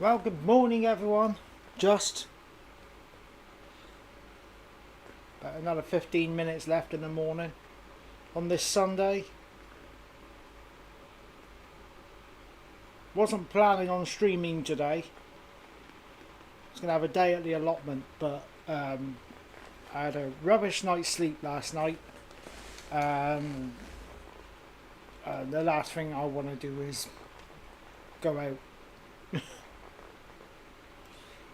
Well, good morning, everyone. Just about another 15 minutes left in the morning on this Sunday. Wasn't planning on streaming today. I was going to have a day at the allotment, but I had a rubbish night's sleep last night. The last thing I want to do is go out.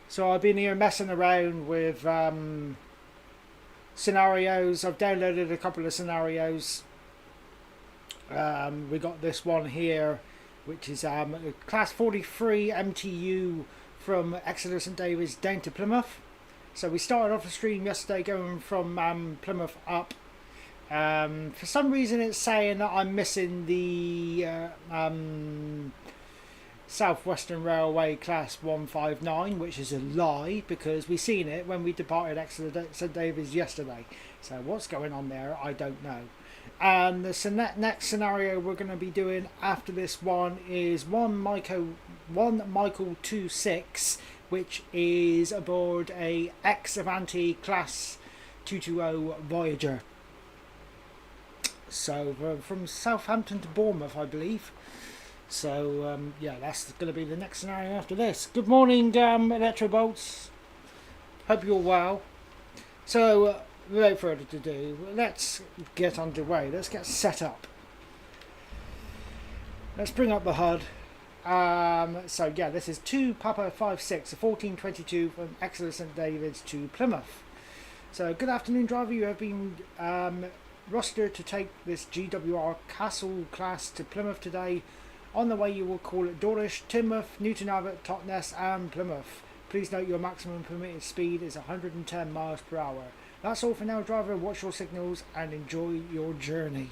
So I've been here messing around with scenarios. I've downloaded a couple of scenarios. We got this one here, which is Class 43 MTU from Exeter St David's down to Plymouth. So we started off the stream yesterday going from Plymouth up. For some reason it's saying that I'm missing the South Western Railway Class 159, which is a lie because we seen it when we departed Exeter St David's yesterday. So what's going on there, I don't know. And the next scenario we're going to be doing after this one is one Michael 26, which is aboard a ex-Avanti Class 220 Voyager. So from Southampton to Bournemouth, I believe. So yeah, that's going to be the next scenario after this. Good morning, Electrobolts. Hope you're well. So without further ado, let's get underway. Let's get set up. Let's bring up the HUD. So yeah, this is 2 Papa 56, a 1422 from Exeter St David's to Plymouth. So good afternoon, driver. You have been rostered to take this GWR Castle class to Plymouth today. On the way you will call at Dawlish, Teignmouth, Newton Abbot, Totnes and Plymouth. Please note your maximum permitted speed is 110 miles per hour. That's all for now, driver. Watch your signals and enjoy your journey.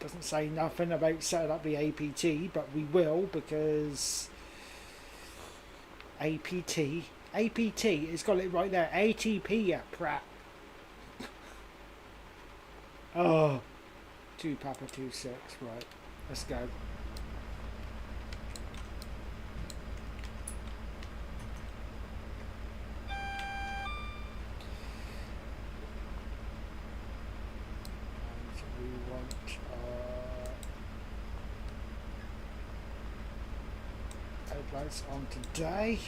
Doesn't say nothing about setting up the APT, but we will because APT, it's got it right there. ATP, you prat. Oh, 2 Papa 26, right, let's go. And we want headlights on today.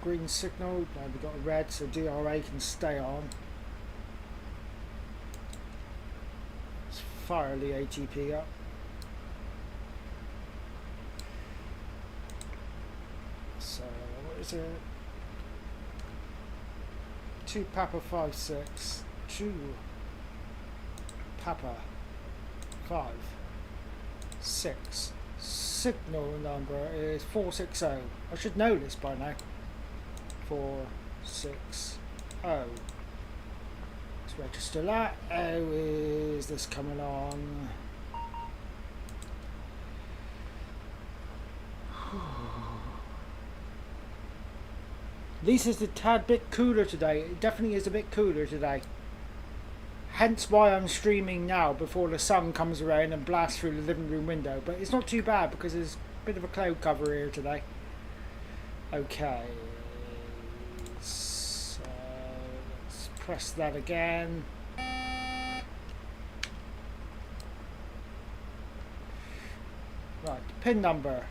Green signal, now we've got a red, so DRA can stay on. Let's fire the ATP up. So, what is it? 2 Papa 56, 2 Papa 5 6. Signal number is 460. I should know this by now. 460. Let's register that. How is this coming on? At least it's a tad bit cooler today. It definitely is a bit cooler today. Hence why I'm streaming now before the sun comes around and blasts through the living room window. But it's not too bad because there's a bit of a cloud cover here today. Okay. So let's press that again. Right, pin number.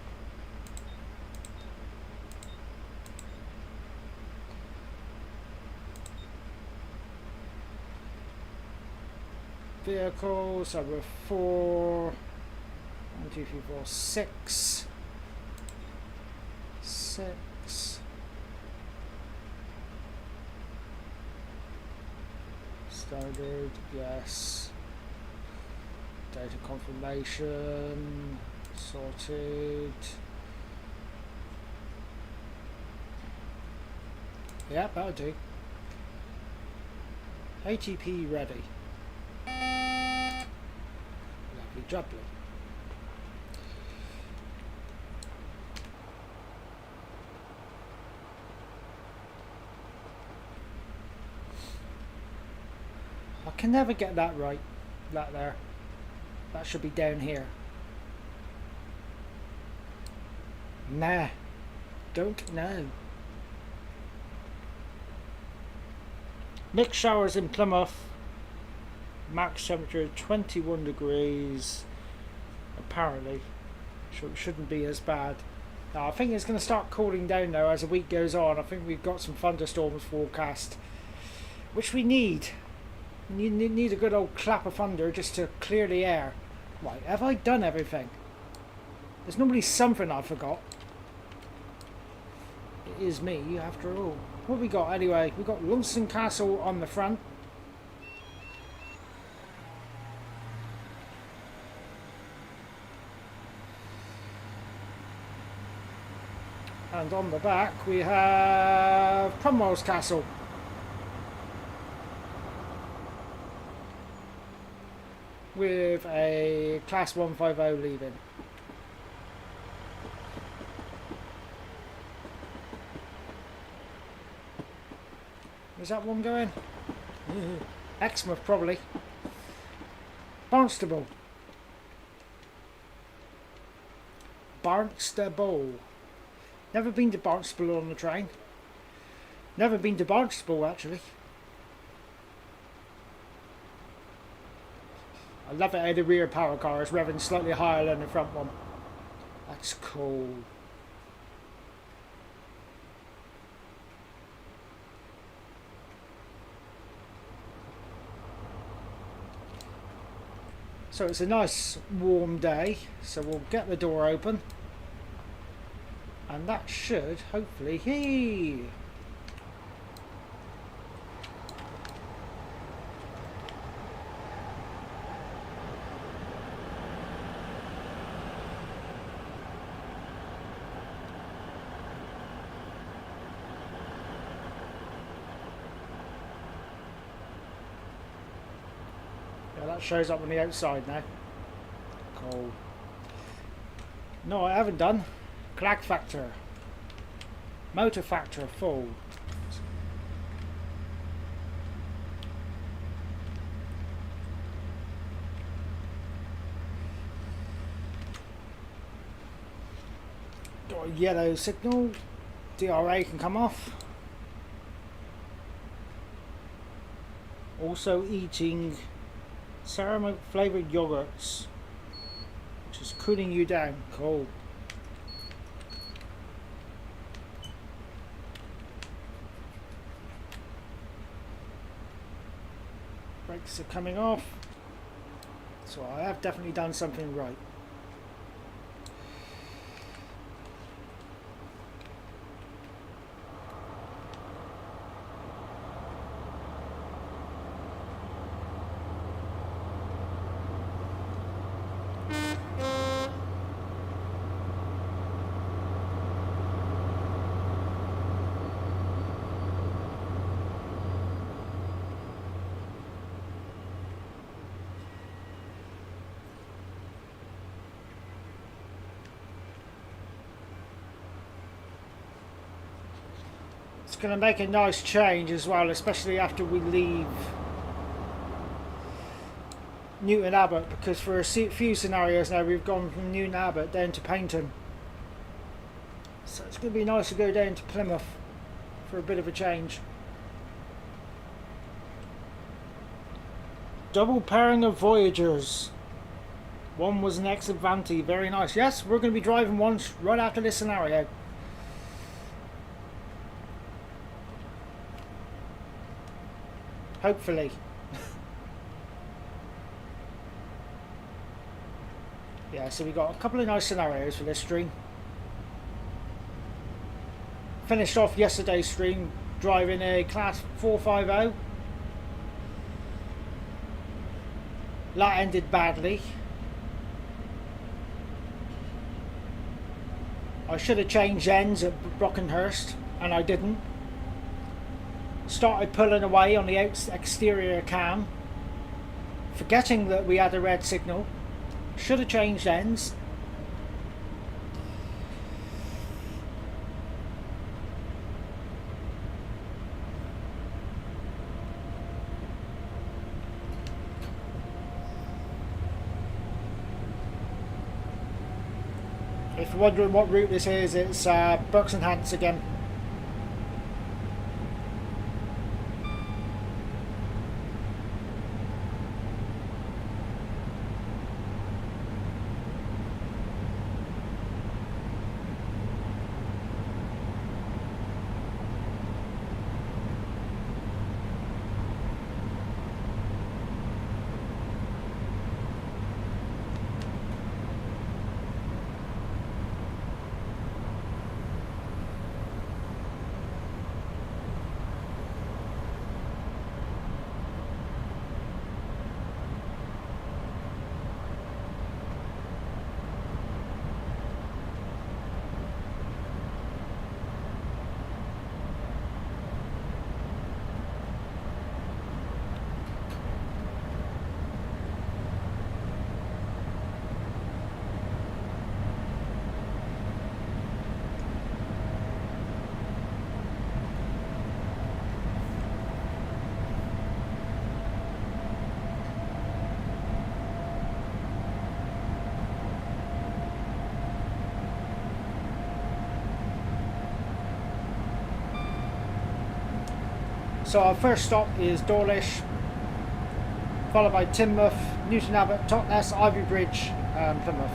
Vehicles, so we're 4, 1, 2, 3, 4, 6. 6. Standard, yes. Data confirmation, sorted. Yeah, that'll do. ATP ready. Lovely jubbly. can never get that right. That there. That should be down here. Nah. Don't know. Mixed showers in Plymouth. Max temperature 21 degrees. Apparently. So it shouldn't be as bad. Now, I think it's going to start cooling down now as the week goes on. I think we've got some thunderstorms forecast, which we need. You need a good old clap of thunder just to clear the air. Right, have I done everything? There's normally something I forgot. It is me, after all. What have we got anyway? We've got Launceston Castle on the front. And on the back we have Cromwell's Castle. With a Class 150 leaving. Is that one going? Exmouth probably. Barnstable. Barnstable. Never been to Barnstable on the train. Never been to Barnstable actually. I love it how the rear power car is revving slightly higher than the front one. That's cool. So it's a nice warm day, so we'll get the door open. And that should hopefully heat. Yeah, that shows up on the outside now. Cool. No, I haven't done. Clag factor, motor factor full. Got a yellow signal. DRA can come off. Also eating ceramic flavoured yogurts, which is cooling you down. Cool. Brakes are coming off, so I have definitely done something right. It's going to make a nice change as well, especially after we leave Newton Abbot, because for a few scenarios now we've gone from Newton Abbot down to Paignton. So it's going to be nice to go down to Plymouth for a bit of a change. Double pairing of Voyagers. One was an ex-Avanti, very nice. Yes, we're going to be driving one right after this scenario. Hopefully. Yeah, so we got a couple of nice scenarios for this stream. Finished off yesterday's stream driving a Class 450. That ended badly. I should have changed ends at Brockenhurst, and I didn't. Started pulling away on the exterior cam, forgetting that we had a red signal. Should have changed ends. if you're wondering what route this is, it's Berks and Hants again. So our first stop is Dawlish, followed by Teignmouth, Newton Abbot, Totnes, Ivy Bridge, and Plymouth.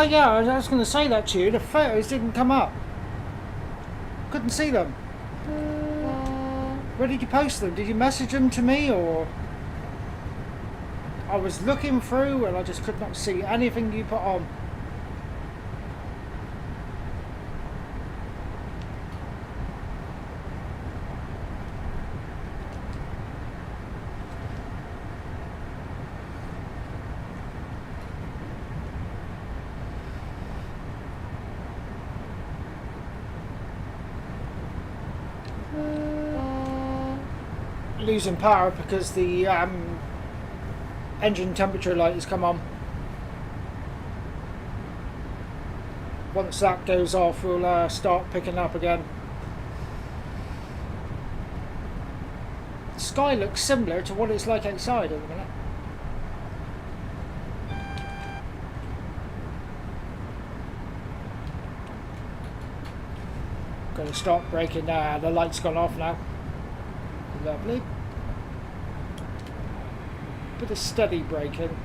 Yeah, I was going to say that to you. The photos didn't come up. Couldn't see them. Where did you post them? Did you message them to me, or? I was looking through and I just could not see anything you put on. Losing power because the engine temperature light has come on. Once that goes off, we'll start picking up again. The sky looks similar to what it's like outside at the minute. Going to start braking. The light's gone off now. Lovely. Bit of steady braking.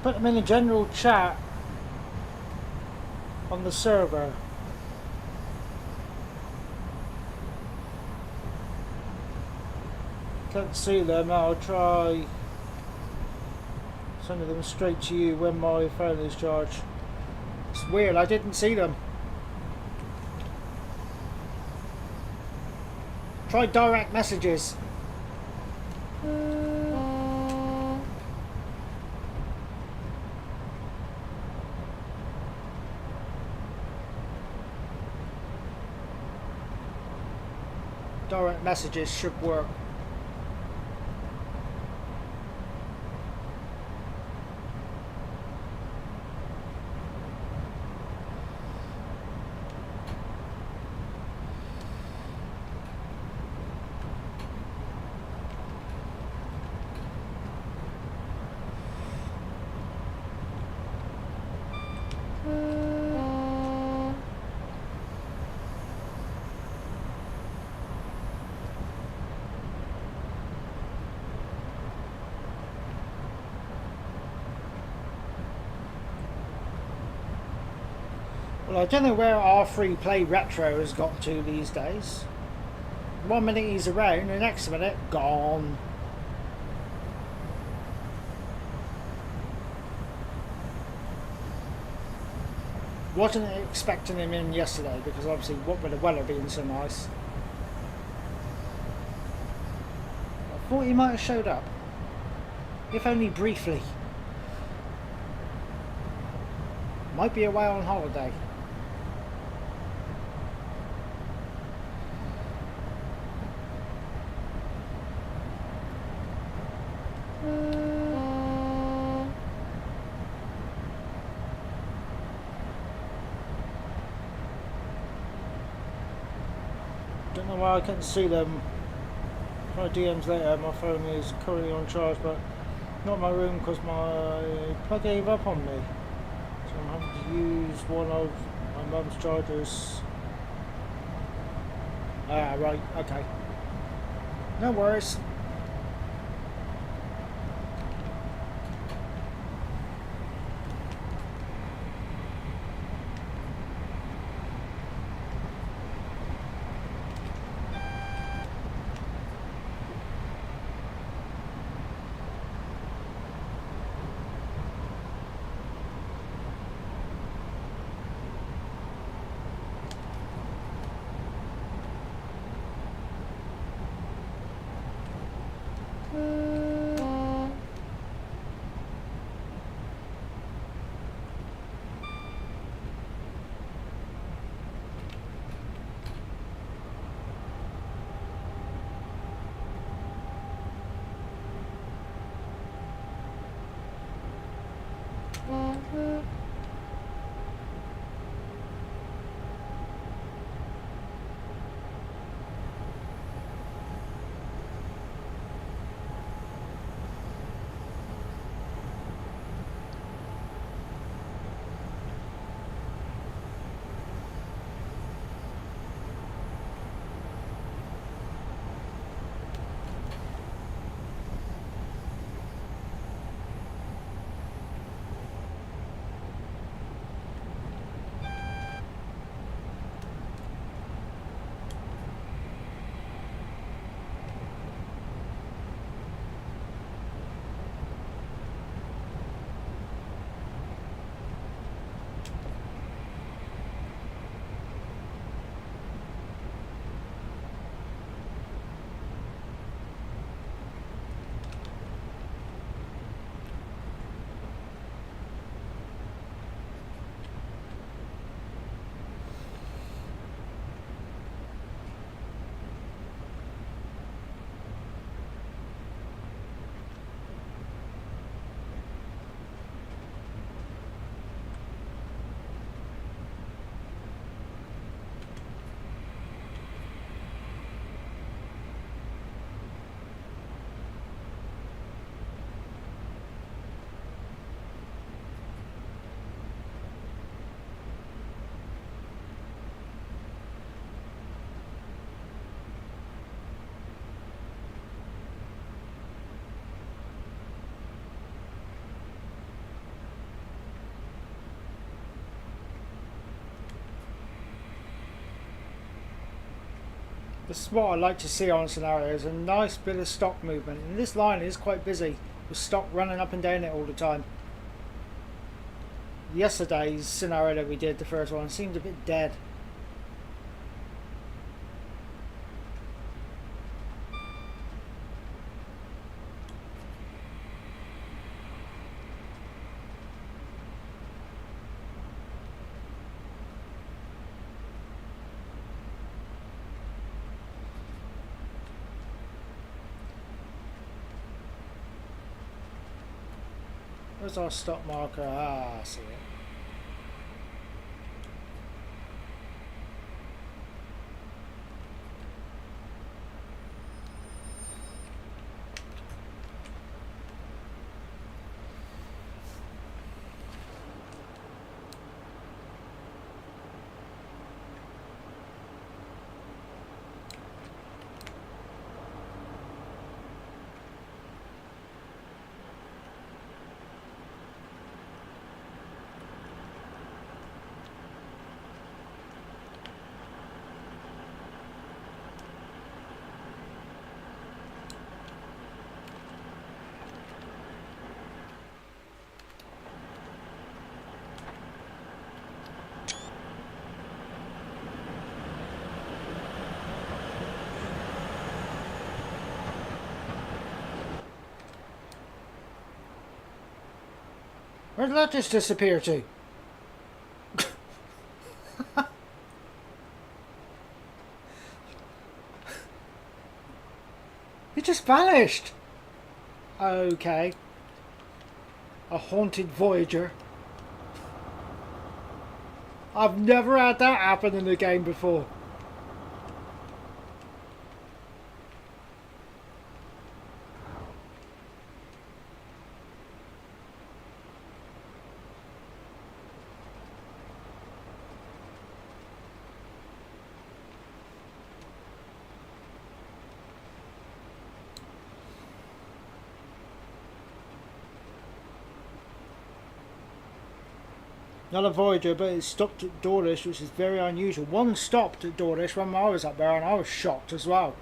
Put them in a general chat on the server. Can't see them. I'll try sending them straight to you when my phone is charged. It's weird, I didn't see them. Try direct messages. direct messages should work. Well, I don't know where our free play retro has got to these days. 1 minute he's around, the next minute, gone. Wasn't expecting him in yesterday because obviously what with the weather being so nice. I thought he might have showed up. If only briefly. Might be away on holiday. Don't know why I couldn't see them. Try DMs later. My phone is currently on charge, but not in my room because my plug gave up on me. So I'm having to use one of my mum's chargers. Ah, right, okay. No worries. This is what I like to see on scenarios, a nice bit of stock movement. And this line is quite busy with stock running up and down it all the time. Yesterday's scenario that we did, the first one, seemed a bit dead. Where's our stop marker? Ah, I see it. Where did that just disappear to? It just vanished. Okay. A haunted Voyager. I've never had that happen in the game before. Not a Voyager, but it stopped at Dawlish, which is very unusual. One stopped at Dawlish when I was up there, and I was shocked as well.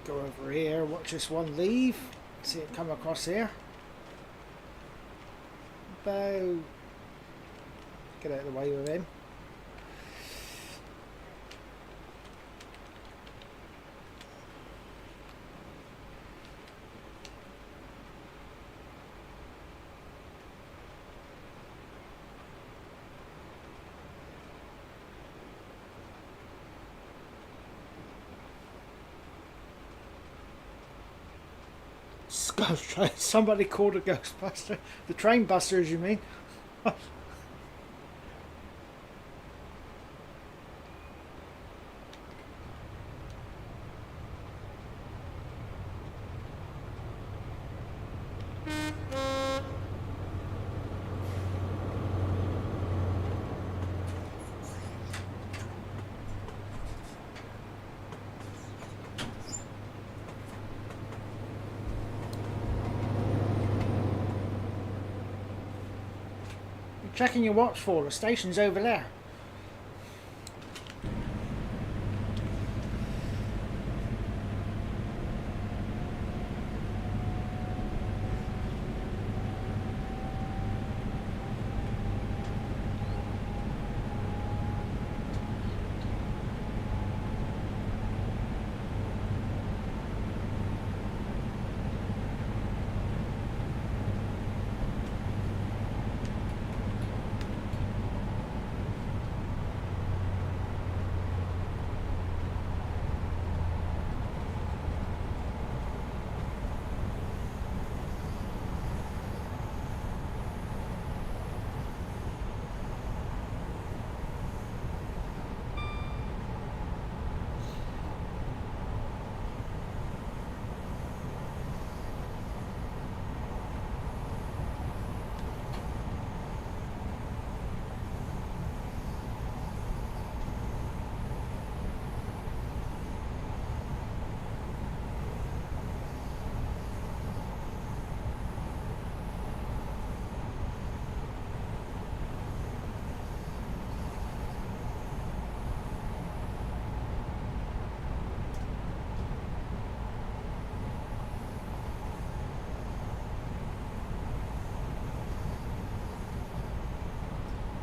Go over here, watch this one leave. See it come across here. Bow. Get out of the way with him. Ghost train. Somebody called a Ghostbuster. The train busters, you mean? Checking your watch for the station's over there.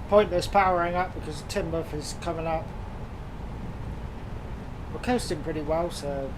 Pointless powering up because Timber is coming up. We're coasting pretty well, so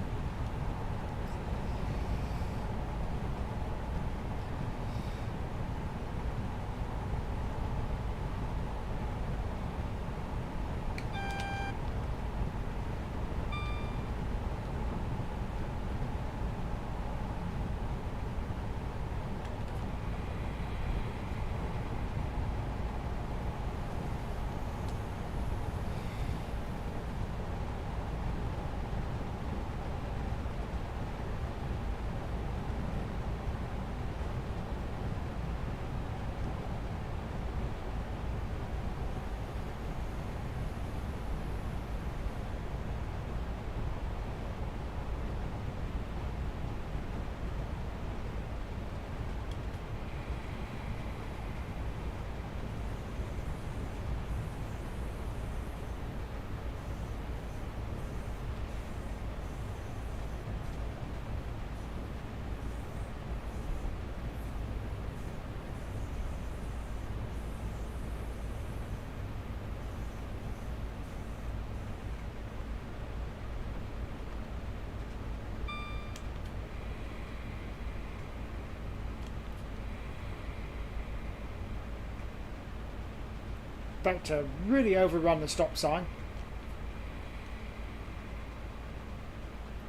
about to really overrun the stop sign.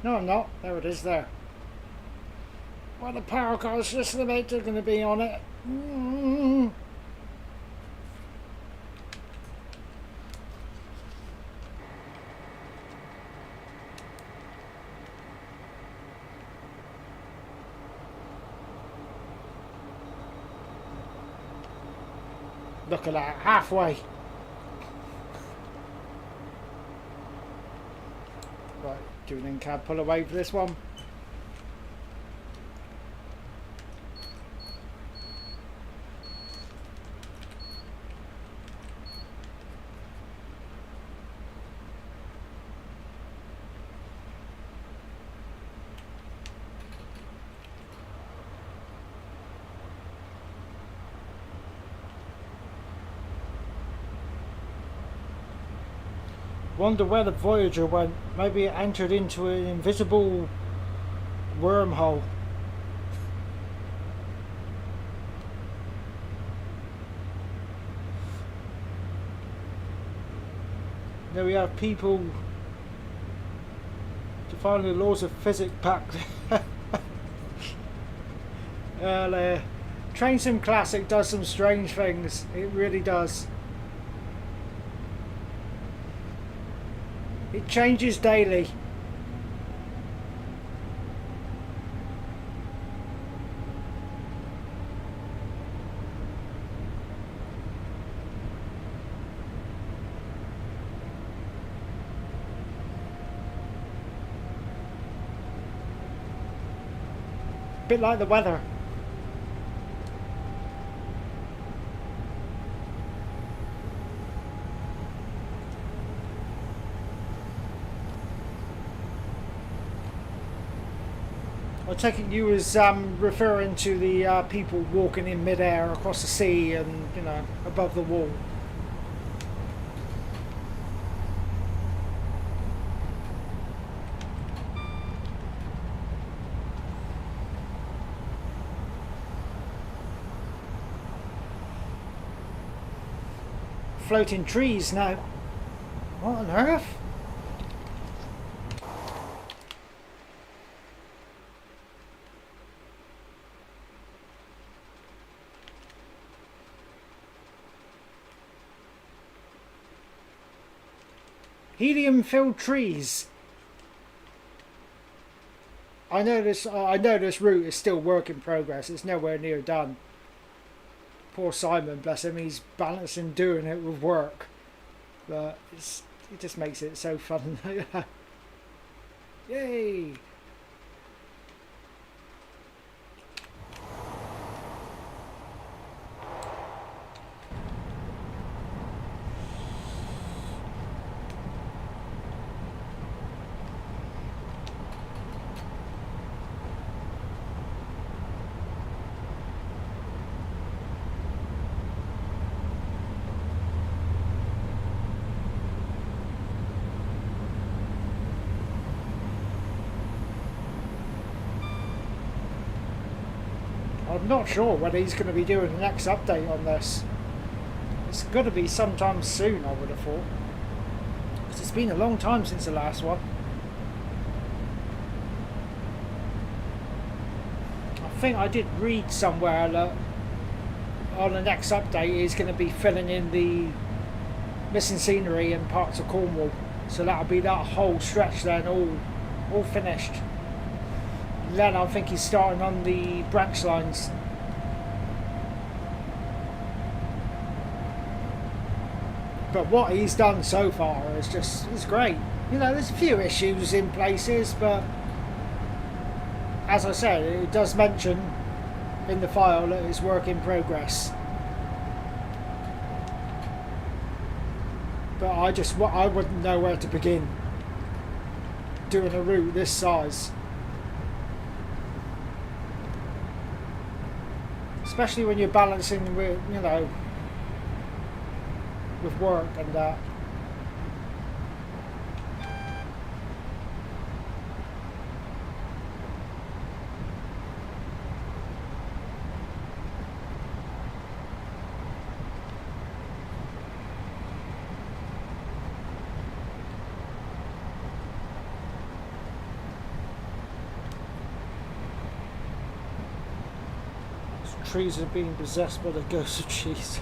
No, I'm not. There it is there. Well, the power cars just about are going to be on it. Look at that, halfway. Right, doing in cab pull away for this one. Wonder where the Voyager went. Maybe it entered into an invisible wormhole. There we have people defining the laws of physics back there. Train Sim Classic does some strange things. It really does. It changes daily. Bit like the weather. I take it you was referring to the people walking in midair across the sea and, you know, above the wall. Floating trees now. What on earth? Helium-filled trees. I know this route is still work in progress. It's nowhere near done. Poor Simon, bless him, he's balancing doing it with work. But it just makes it so fun. Yay! I'm not sure when he's going to be doing the next update on this. It's going to be sometime soon, I would have thought. Because it's been a long time since the last one. I think I did read somewhere that on the next update he's going to be filling in the missing scenery in parts of Cornwall. So that'll be that whole stretch then all finished. Then I think he's starting on the branch lines. But what he's done so far is great. You know, there's a few issues in places, but as I said, it does mention in the file that it's work in progress. But I wouldn't know where to begin doing a route this size. Especially when you're balancing with, you know, with work and that. Trees are being possessed by the ghost of Jesus.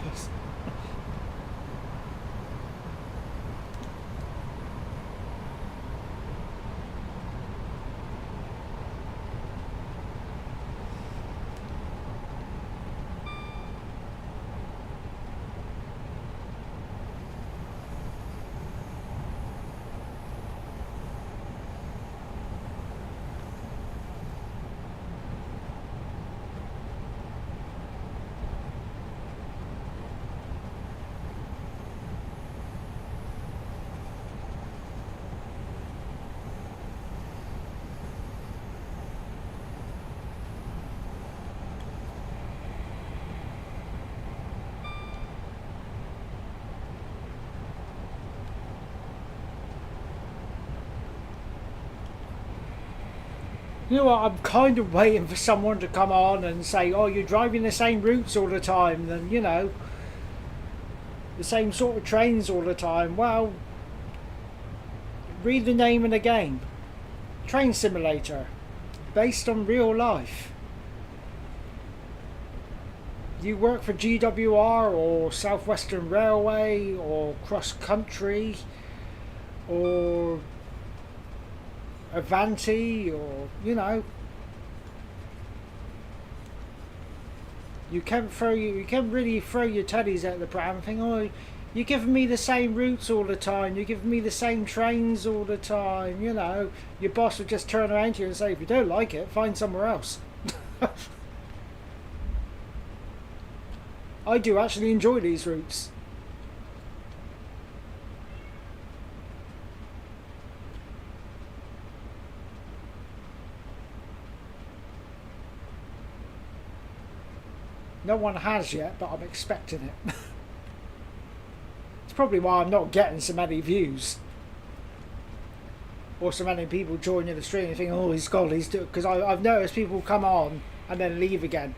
You know what, I'm kind of waiting for someone to come on and say, oh, you're driving the same routes all the time, then, you know, the same sort of trains all the time. Well, read the name of the game. Train Simulator, based on real life. You work for GWR or South Western Railway or Cross Country or Avanti, or, you know, you can't really throw your teddies at the pram and think, oh, you're giving me the same routes all the time, you're giving me the same trains all the time, you know. Your boss would just turn around to you and say, if you don't like it, find somewhere else. I do actually enjoy these routes. No one has yet, but I'm expecting it. It's probably why I'm not getting so many views. Or so many people joining the stream and thinking, oh, he's doing... Because I've noticed people come on and then leave again.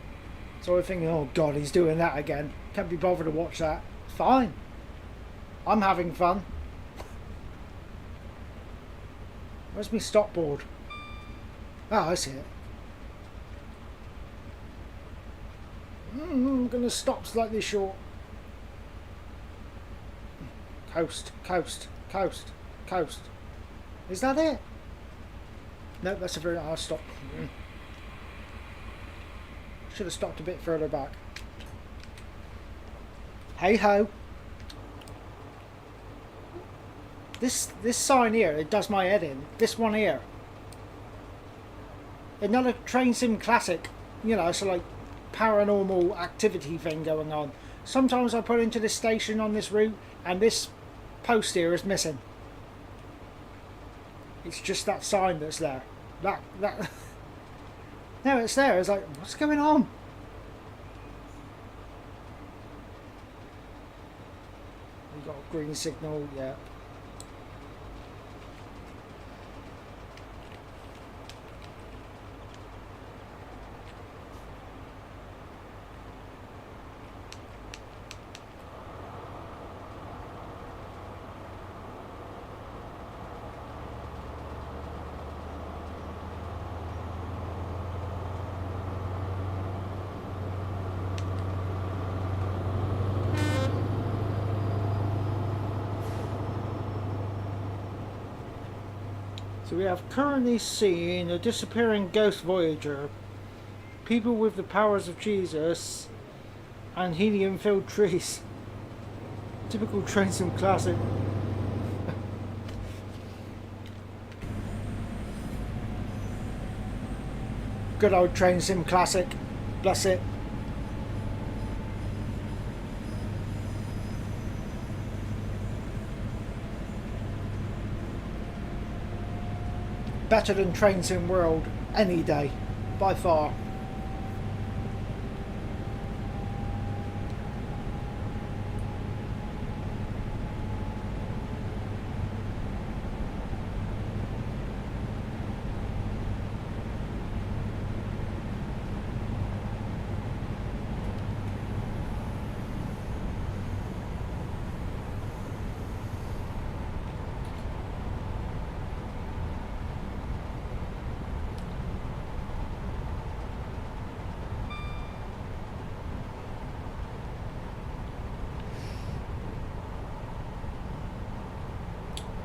So I'm thinking, oh God, he's doing that again. Can't be bothered to watch that. Fine. I'm having fun. Where's my stop board? Oh, I see it. I'm going to stop slightly short. Coast, coast, coast, coast. Is that it? No, that's a very... I'll stop. Should have stopped a bit further back. Hey ho. This sign here, it does my head in. This one here. Another Train Sim Classic. You know, so like paranormal activity thing going on. Sometimes I put into this station on this route and this post here is missing. It's just that sign that's there. That no, it's there. It's like, what's going on? We've got a green signal, yeah. So we have currently seen a disappearing ghost Voyager, people with the powers of Jesus, and helium-filled trees. Typical train sim classic. Good old train sim classic. Bless it. Better than Train Sim World any day, by far.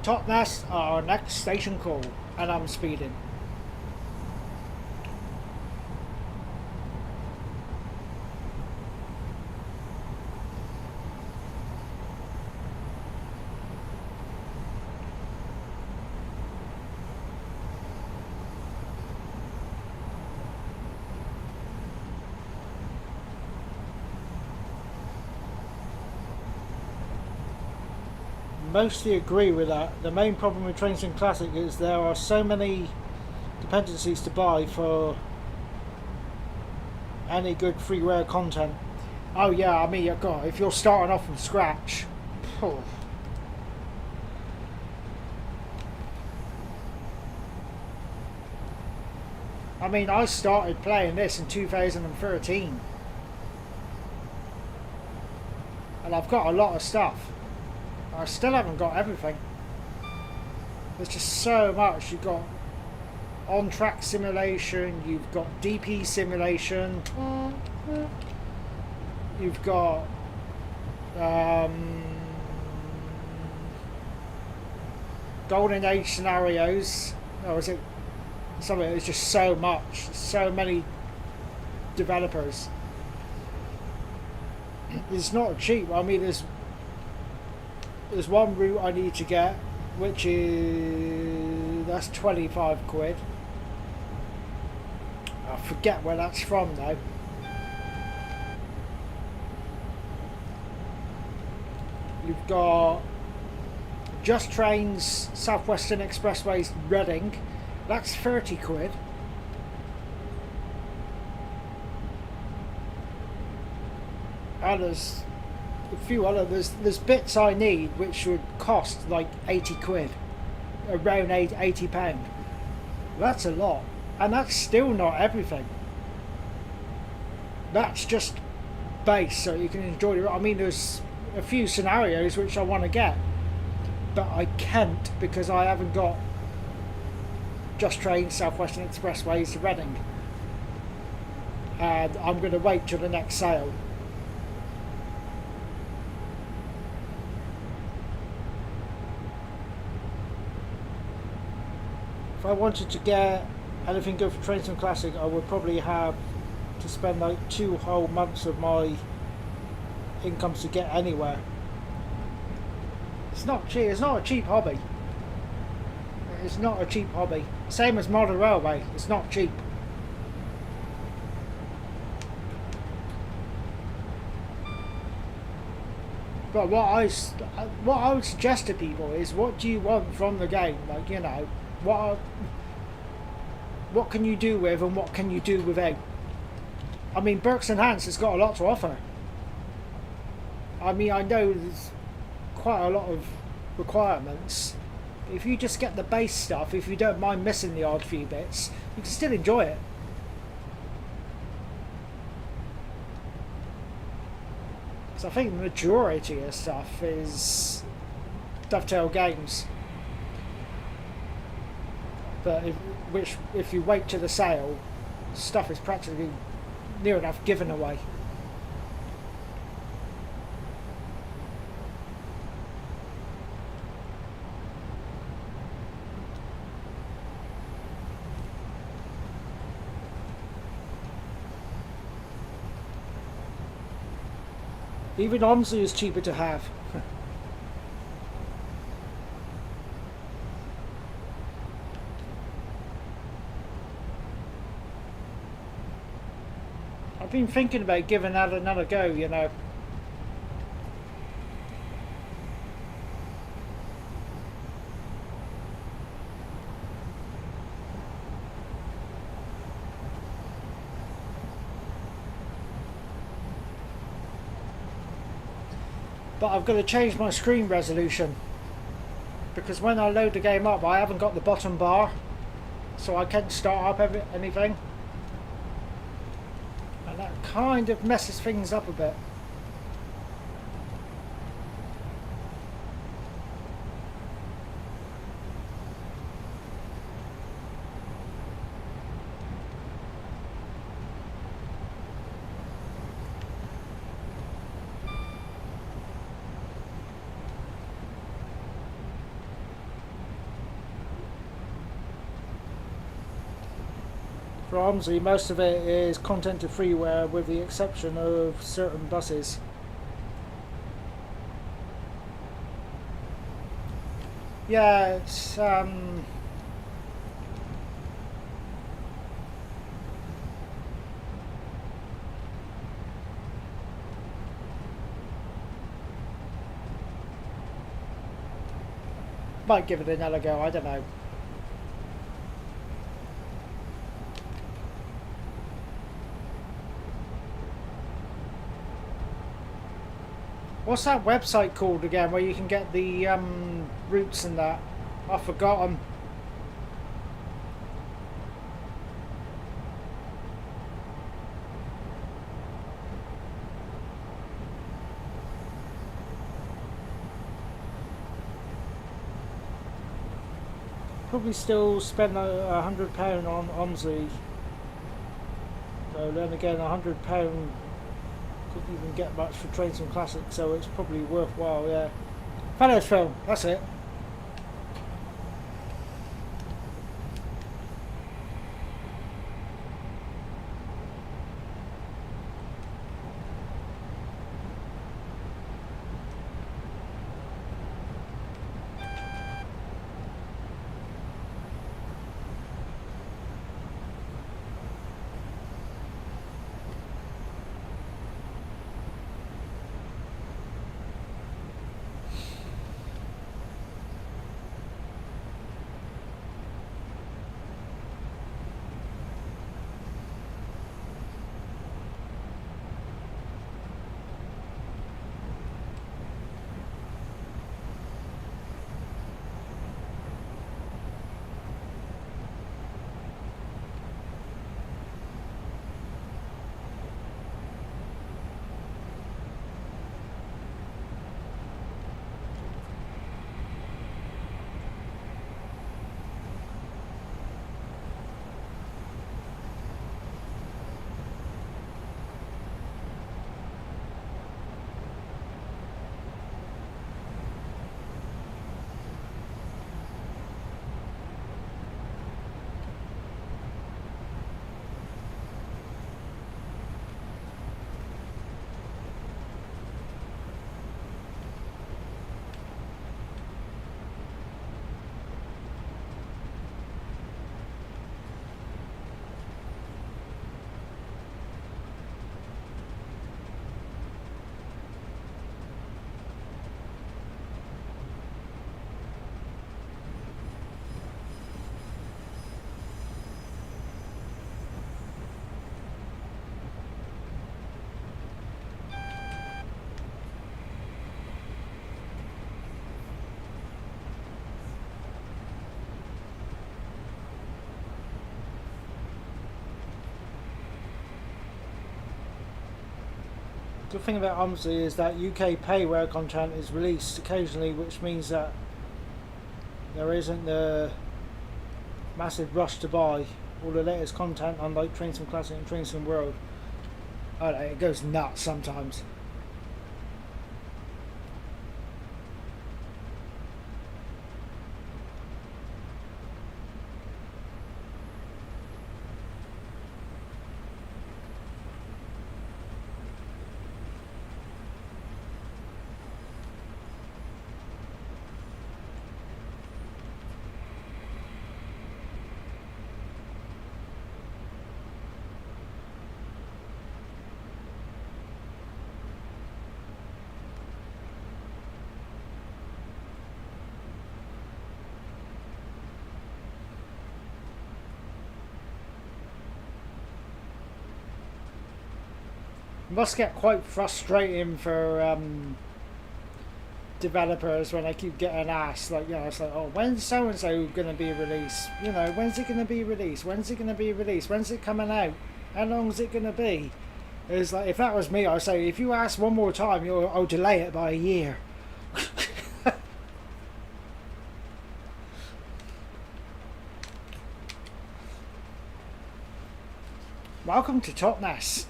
Totnes, our next station call, and I'm speeding. Mostly agree with that. The main problem with Train Sim Classic is there are so many dependencies to buy for any good freeware content. Oh yeah, I mean, God, if you're starting off from scratch, phew. I mean, I started playing this in 2013, and I've got a lot of stuff. I still haven't got everything. There's just so much. You've got on-track simulation, you've got DP simulation, you've got Golden Age scenarios, or is it something? There's just so much, so many developers. It's not cheap. I mean, there's one route I need to get, which is, that's 25 quid. I forget where that's from though. You've got Just Trains Southwestern Expressways Reading, that's 30 quid. And there's a few other, there's bits I need which would cost like 80 quid, around £80. That's a lot, and that's still not everything. That's just base, so you can enjoy it. I mean, there's a few scenarios which I want to get, but I can't because I haven't got Just Train Southwestern Expressways to Reading, and I'm going to wait till the next sale. If I wanted to get anything good for Train Sim Classic, I would probably have to spend like 2 whole months of my incomes to get anywhere. It's not cheap. It's not a cheap hobby. It's not a cheap hobby. Same as Model Railway. It's not cheap. But what I would suggest to people is, what do you want from the game? Like, you know, what can you do with and what can you do without? I mean, Berks and Hans has got a lot to offer. I mean, I know there's quite a lot of requirements. If you just get the base stuff, if you don't mind missing the odd few bits, you can still enjoy it. So I think the majority of stuff is Dovetail Games. But if you wait to the sale, stuff is practically near enough given away. Even OMSI is cheaper to have. I've been thinking about giving that another go, you know. But I've got to change my screen resolution, because when I load the game up I haven't got the bottom bar, so I can't start up anything, and that kind of messes things up a bit. For OMSI, most of it is content to freeware with the exception of certain buses. Yeah, it's might give it another go, I don't know. What's that website called again where you can get the routes and that? I've forgotten. Probably still spend £100 on OMSI. So then again, £100 couldn't even get much for Trains and Classics, so it's probably worthwhile, yeah. Fellows Film, that's it. The thing about OMSI is that UK payware content is released occasionally, which means that there isn't the massive rush to buy all the latest content, unlike Train Sim Classic and Train Sim World. I don't know, it goes nuts sometimes. must get quite frustrating for developers when I keep getting asked, like, you know, it's like, oh, when's so and so going to be released? You know, when's it going to be released? When's it going to be released? When's it coming out? How long is it going to be? It's like, if that was me, I'd say, if you ask one more time, I'll delay it by a year. Welcome to Totnes.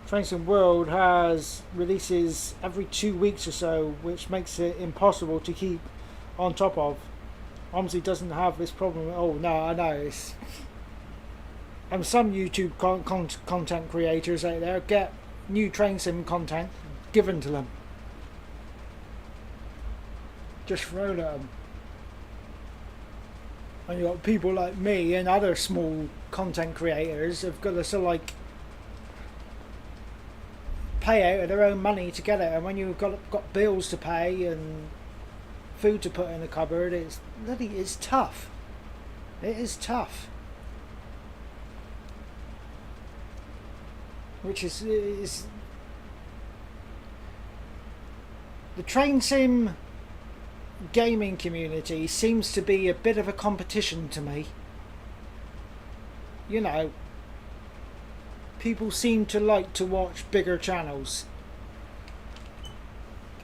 Train Sim World has releases every 2 weeks or so, which makes it impossible to keep on top of. OMSI doesn't have this problem. Oh no, I know. And some YouTube content creators out there get new Train Sim content given to them, just thrown at them. And you got people like me and other small content creators have got to sort of like pay out of their own money to get it, and when you've got bills to pay and food to put in the cupboard, it's tough. It is tough. Which is the Train Sim gaming community seems to be a bit of a competition to me. You know, people seem to like to watch bigger channels.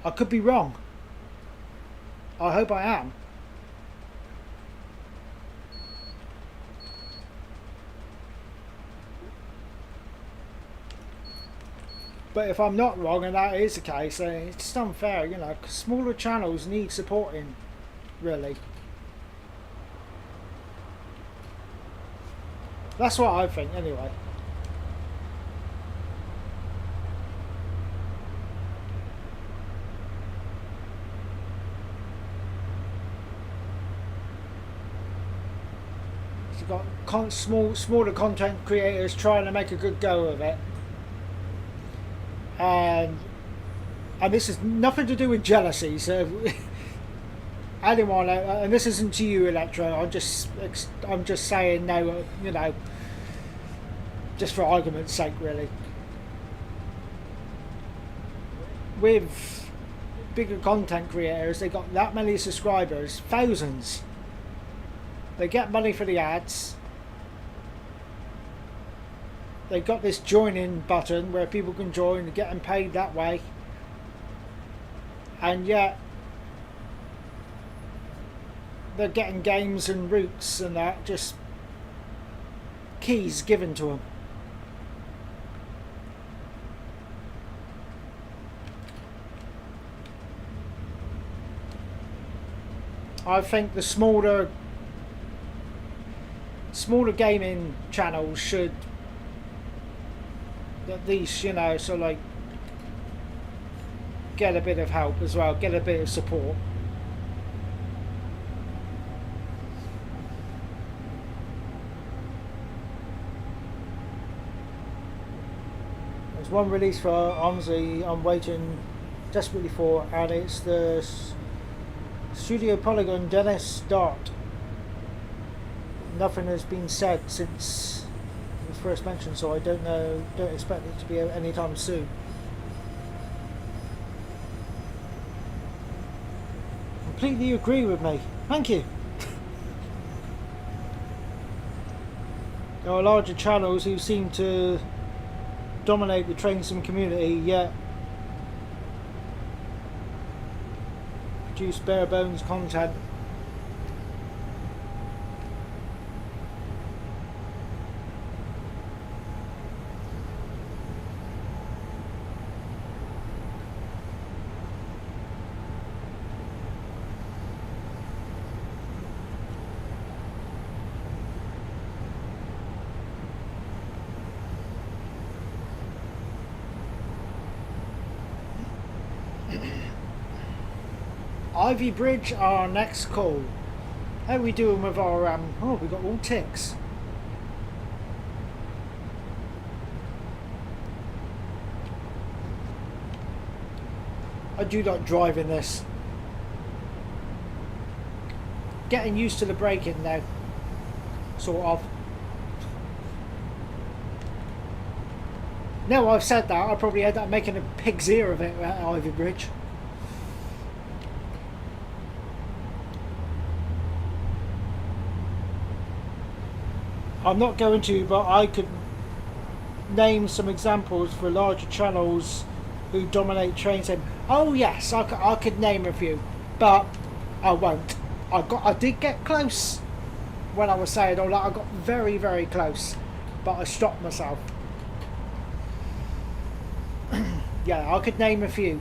I could be wrong. I hope I am. But if I'm not wrong and that is the case, then it's just unfair, you know, 'cause smaller channels need supporting, really. That's what I think, anyway. You've got smaller content creators trying to make a good go of it. And this is nothing to do with jealousy, so anyone, and this isn't to you, Electro, I'm just saying, no, you know, just for argument's sake, really. With bigger content creators, they got that many subscribers, thousands. They get money for the ads. They got this join in button where people can join and get them paid that way. And yet they're getting games and routes and that, just keys given to them. I think the smaller gaming channels should at least, you know, so like get a bit of help as well, get a bit of support. There's one release for OMSI I'm waiting desperately for, and it's the Studio Polygon Dennis Dart. Nothing has been said since first mentioned, so I don't expect it to be anytime soon. Completely agree with me, thank you. There are larger channels who seem to dominate the Train Sim community, yet produce bare bones content. Ivy Bridge, our next call. How are we doing with our oh, we got all ticks. I do not drive in this. Getting used to the braking now, sort of. Now I've said that, I'll probably end up making a pig's ear of it at Ivy Bridge. I'm not going to, but I could name some examples for larger channels who dominate trains. And oh yes, I could name a few, but I won't. I did get close when I was saying all that. I got very, very close, but I stopped myself. Yeah, I could name a few.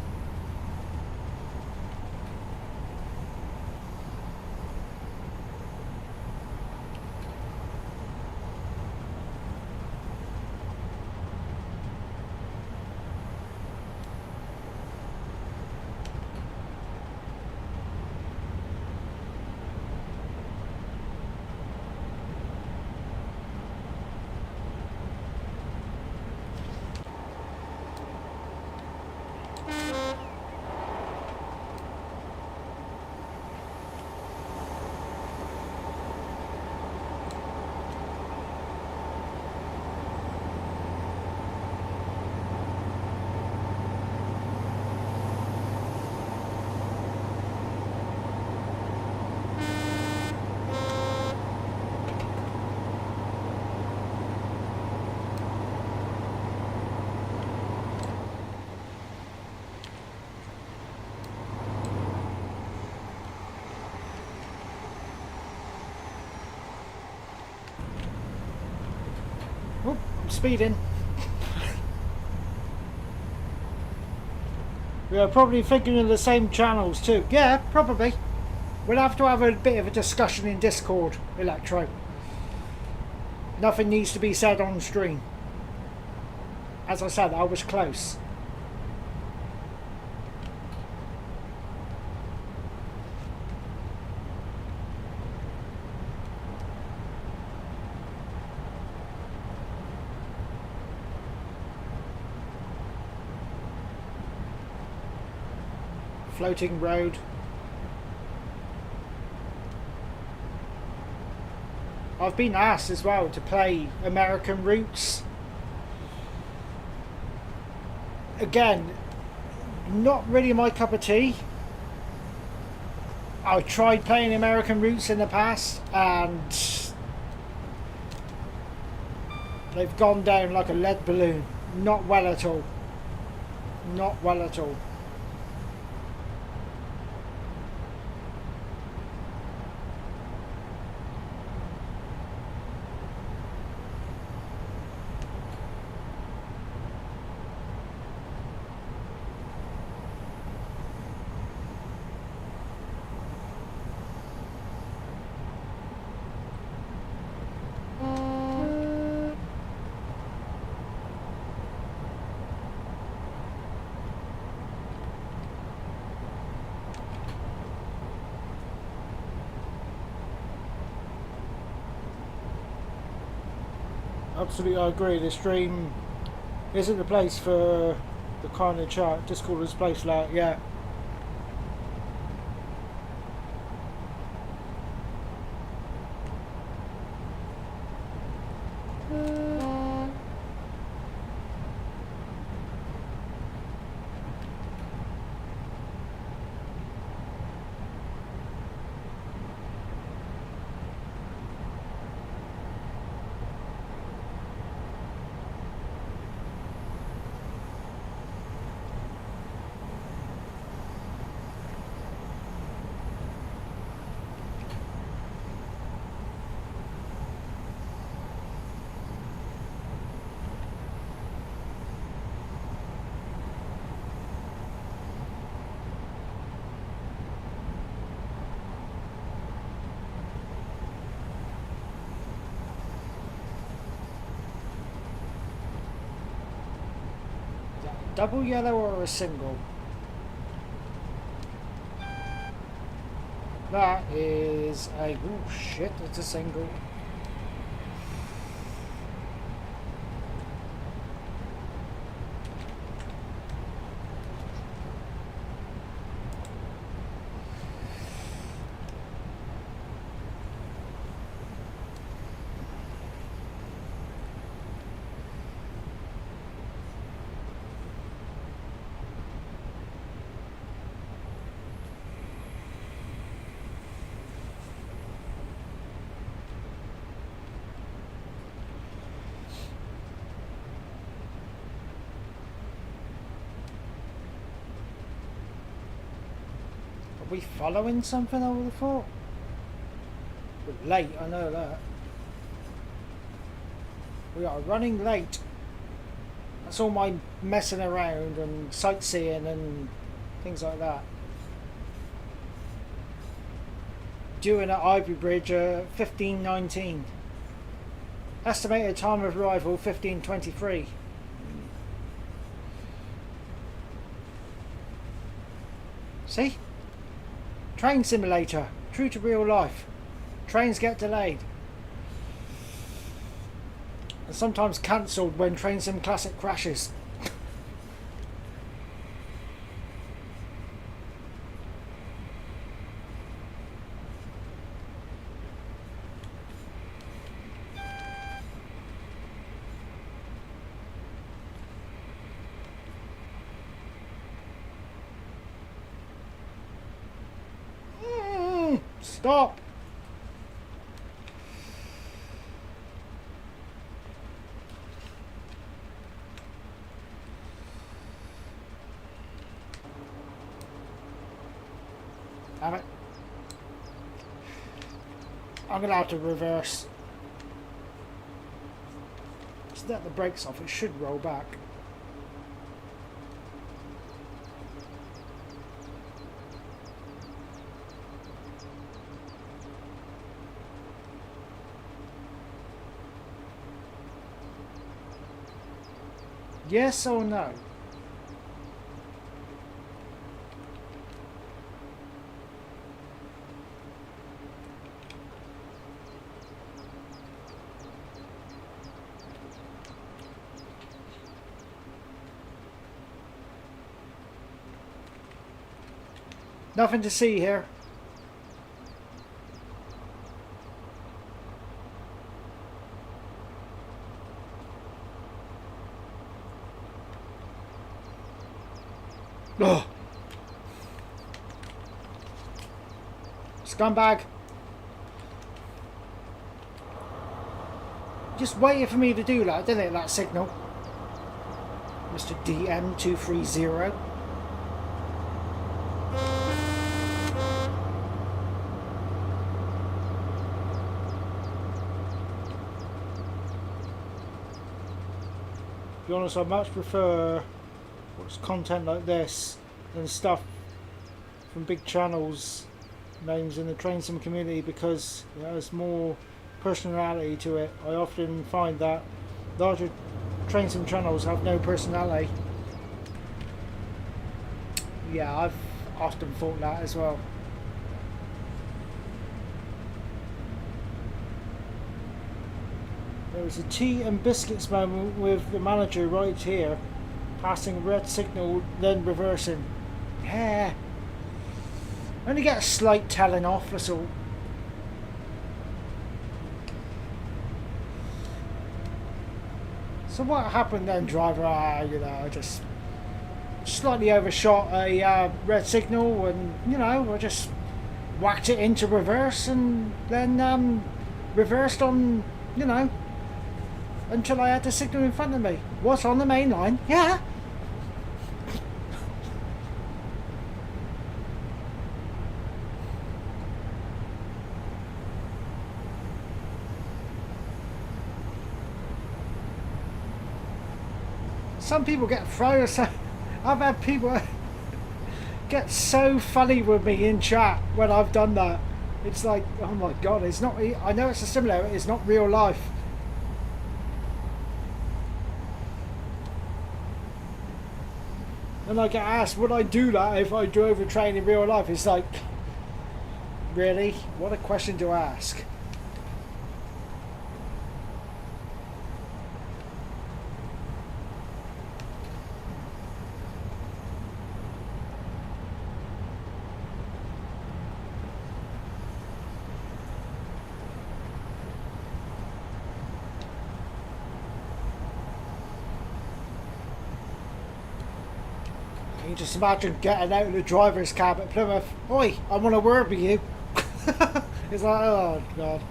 Oh, I'm speeding. We are probably thinking of the same channels too. Yeah, probably. We'll have to have a bit of a discussion in Discord, Electro. Nothing needs to be said on stream. As I said, I was close. Floating road. I've been asked as well to play American Roots. Again, not really my cup of tea. I tried playing American Roots in the past and they've gone down like a lead balloon. Not well at all. Not well at all. Absolutely, I agree. The stream isn't the place for the kind of chat. Discord is a place like, yeah. Double yellow or a single? That is a... oh shit, it's a single. we following something, I would have thought? We're late, I know that. We are running late. That's all my messing around and sightseeing and things like that. Due in at Ivy Bridge 15:19. Estimated time of arrival 15:23. See? Train simulator. True to real life. Trains get delayed. And sometimes cancelled when Train Sim Classic crashes. Stop! Damn it. I'm gonna have to reverse. Just let the brakes off, it should roll back. Yes or no? Nothing to see here. Ugh. Scumbag. Just waiting for me to do that, didn't it, that signal? Mr. DM230. To be honest, I much prefer content like this than stuff from big channels names in the Train Sim community, because there's more personality to it. I often find that larger Train Sim channels have no personality. Yeah, I've often thought that as well. There was a tea and biscuits moment with the manager right here, passing a red signal, then reversing. Yeah. Only get a slight telling off, that's all. So what happened then, driver? I just slightly overshot a red signal, and I just whacked it into reverse, and then reversed on, until I had the signal in front of me. What's on the main line? Yeah. Some people get thrown. So I've had people get so funny with me in chat when I've done that. It's like, oh my god, it's not. I know it's a simulator. It's not real life. And I get asked, would I do that if I drove a train in real life? It's like, really? What a question to ask. You just imagine getting out of the driver's cab at Plymouth. Oi, I want to word with you. It's like, oh god.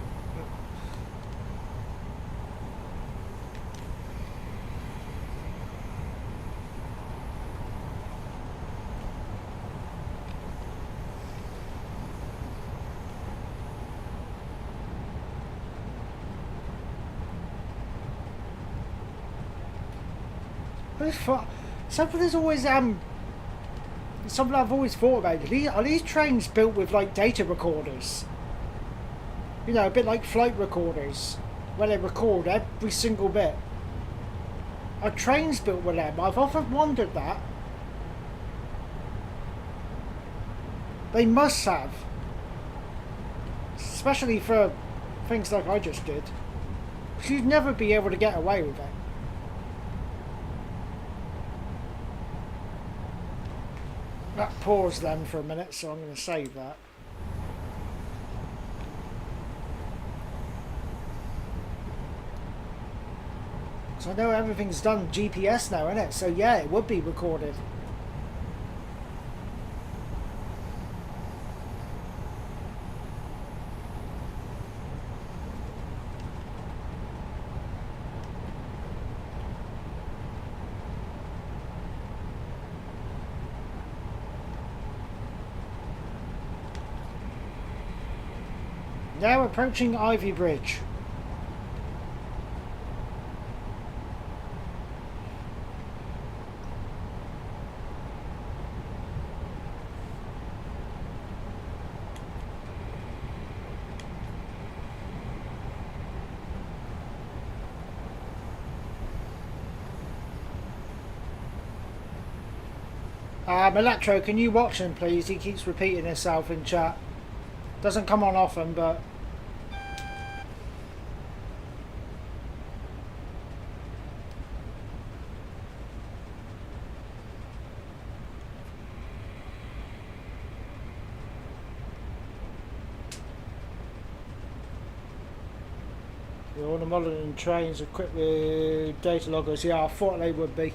Something there's always something I've always thought about. Are these trains built with like data recorders? You know, a bit like flight recorders, where they record every single bit. Are trains built with them? I've often wondered that. They must have. Especially for things like I just did. Because you'd never be able to get away with it. That paused then for a minute, so I'm going to save that. So I know everything's done GPS now, isn't it? So yeah, it would be recorded. Now approaching Ivy Bridge. Electro, can you watch him please? He keeps repeating himself in chat. Doesn't come on often, but... all the modern trains are equipped with data loggers. Yeah, I thought they would be.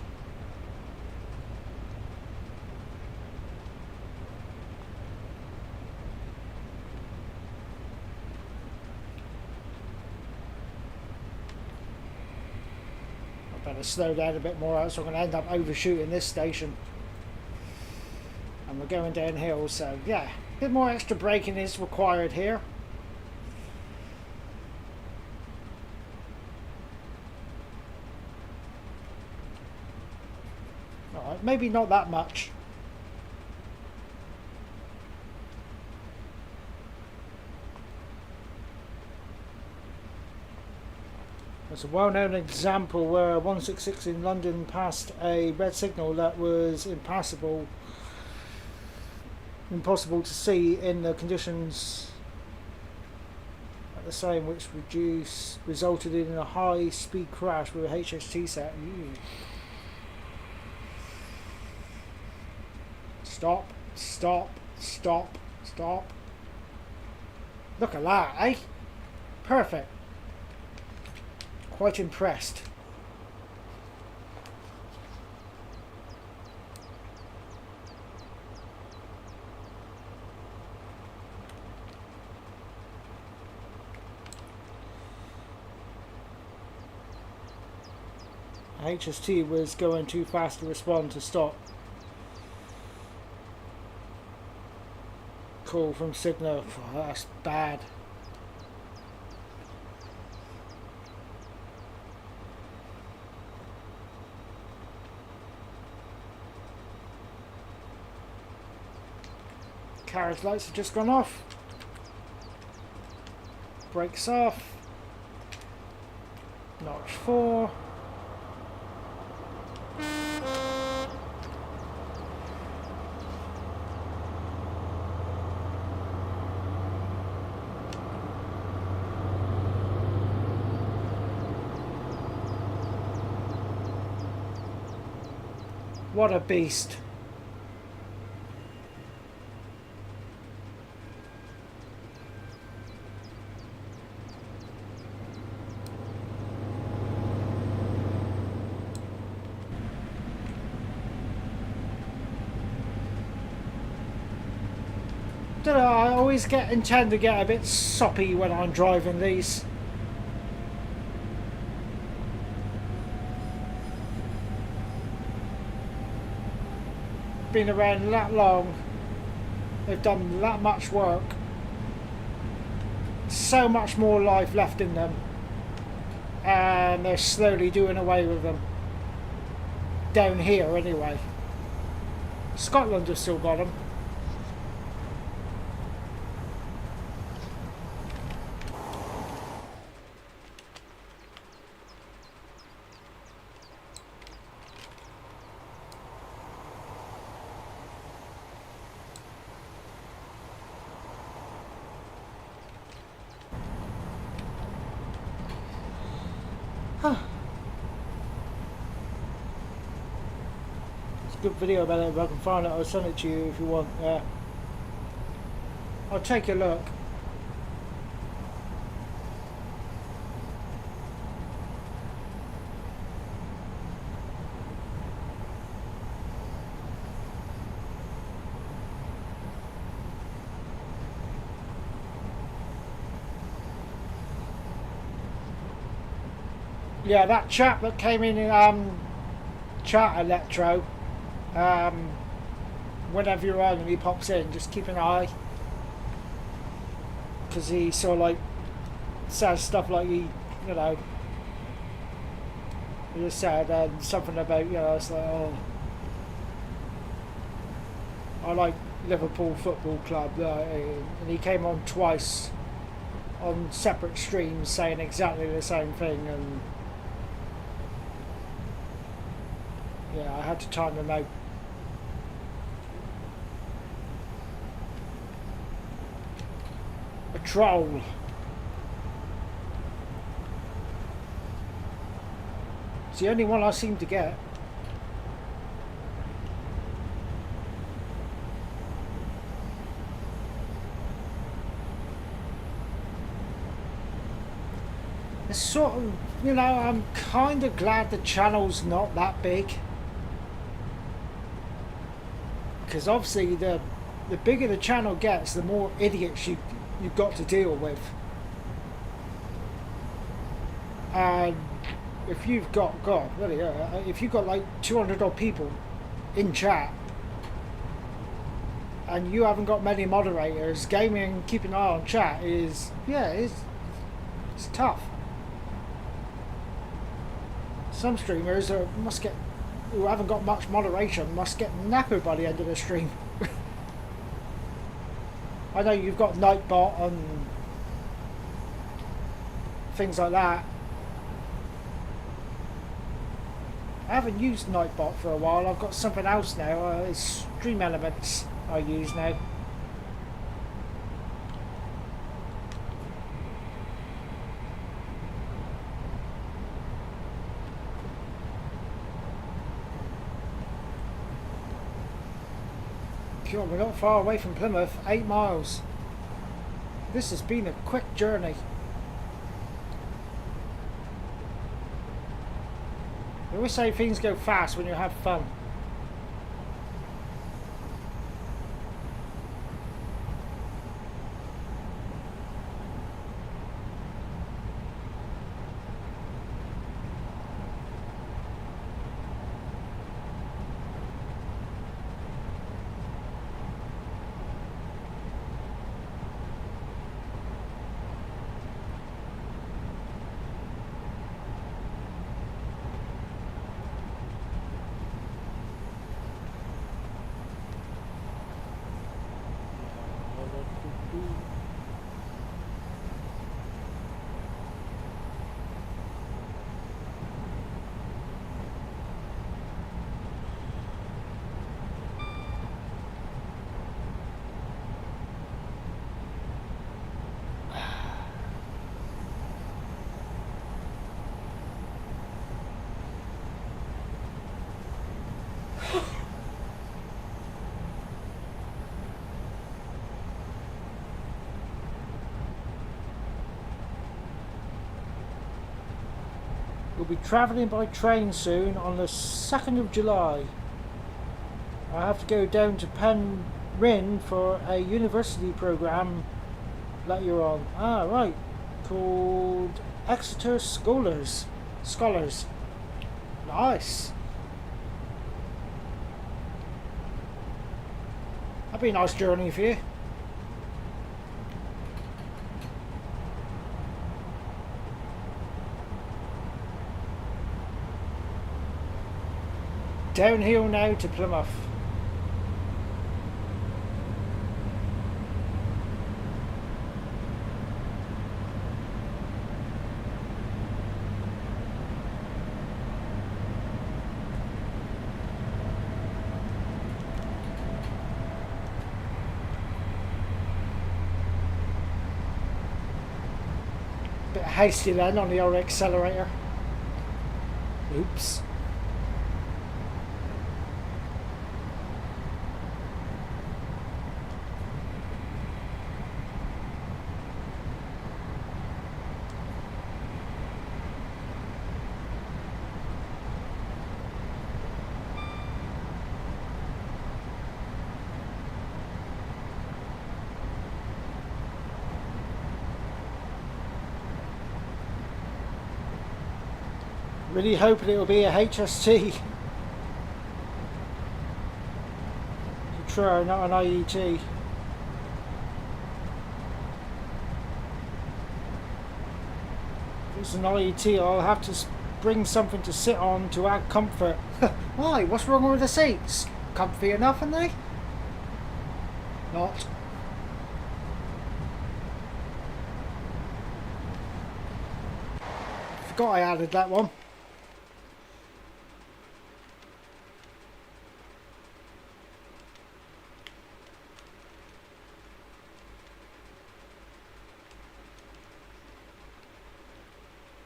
Better slow down a bit more, else I'm going to end up overshooting this station. And we're going downhill, so yeah, a bit more extra braking is required here. Alright, maybe not that much. It's a well-known example where 166 in London passed a red signal that was impossible to see in the conditions at the same, which resulted in a high-speed crash with a HST set. Stop, stop, stop, stop. Look at that, eh? Perfect. Quite impressed. HST was going too fast to respond to stop. Call from Signal. Oh, that's bad. Carriage lights have just gone off. Brakes off. Notch 4. What a beast. Don't know, I always intend to get a bit soppy when I'm driving these. Been around that long, they've done that much work, so much more life left in them, and they're slowly doing away with them. down here anyway. Scotland have still got them. Good video about it. If I can find it, I'll send it to you if you want. I'll take a look. Yeah, that chap that came in chat Electro. Whenever you're on and he pops in, just keep an eye, because he sort of like says stuff like he just said something about, it's like, oh, I like Liverpool Football Club, and he came on twice on separate streams saying exactly the same thing, and yeah, I had to time him out. A troll. It's the only one I seem to get. It's sort of, I'm kind of glad the channel's not that big. Because obviously the bigger the channel gets, the more idiots you've got to deal with. And if you've got, if you've got like 200 odd people in chat and you haven't got many moderators, gaming, keeping an eye on chat is, it's tough. Some streamers who haven't got much moderation must get knackered by the end of the stream. I know you've got Nightbot and things like that. I haven't used Nightbot for a while. I've got something else now. It's Stream Elements I use now. God, we're not far away from Plymouth, 8 miles. This has been a quick journey. I always say things go fast when you have fun. We'll be travelling by train soon on the 2nd of July. I have to go down to Penryn for a university programme later on. Ah, right. Called Exeter Scholars. Nice. That'd be a nice journey for you. Downhill now to Plymouth. Bit hasty then on the old accelerator. Oops. Really hoping it will be a HST. True, not an IET. If it's an IET, I'll have to bring something to sit on to add comfort. Why? What's wrong with the seats? Comfy enough, aren't they? Not. Forgot I added that one.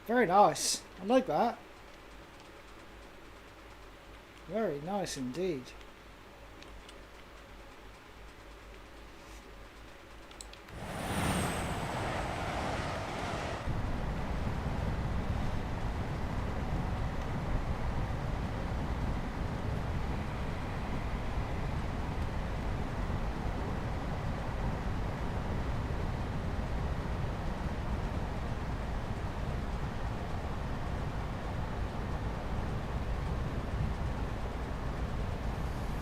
Very nice. I like that. Very nice indeed.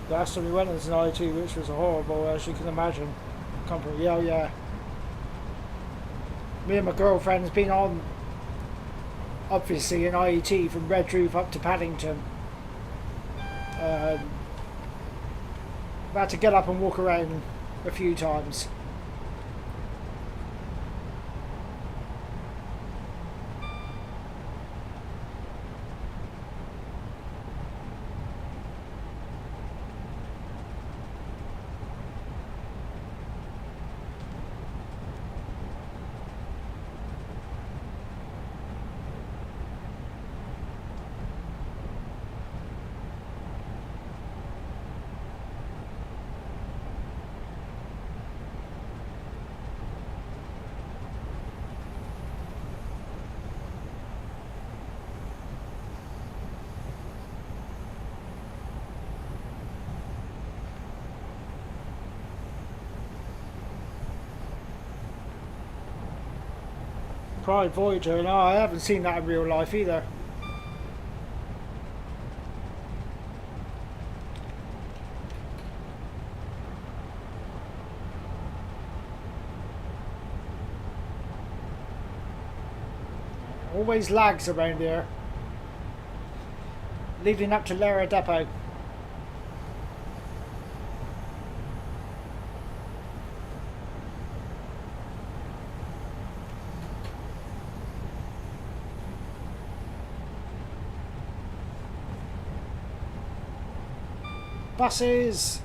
Last time we went as an IT, which was horrible, as you can imagine. Comfort, yeah, yeah. Me and my girlfriend's been on, obviously, an IET from Redruth up to Paddington. I've had to get up and walk around a few times. Pride Voyager, no, I haven't seen that in real life either. Always lags around here. Leading up to Lara Depot. Buses!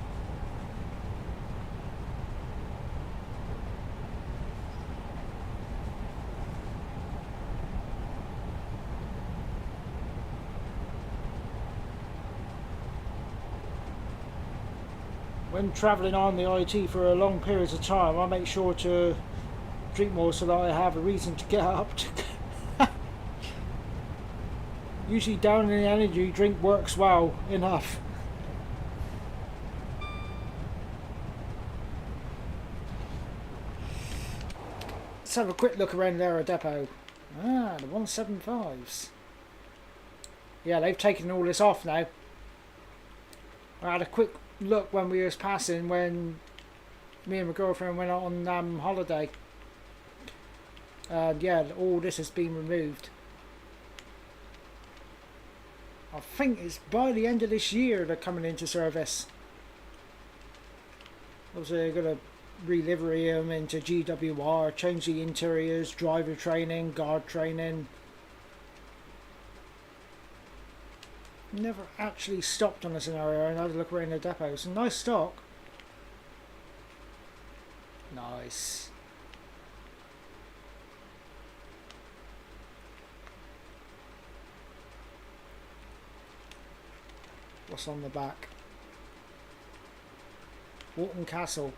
When travelling on the IT for a long periods of time, I make sure to drink more so that I have a reason to get up. Usually down in the energy drink works well enough. Let's have a quick look around Lara Depot. Ah, the 175s. Yeah, they've taken all this off now. I had a quick look when we was passing when me and my girlfriend went on holiday. Yeah, all this has been removed. I think it's by the end of this year they're coming into service. Obviously they're going to re-livery them into GWR, change the interiors, driver training, guard training. Never actually stopped on a scenario and had a look around the depot. Some nice stock. Nice. What's on the back? Walton Castle.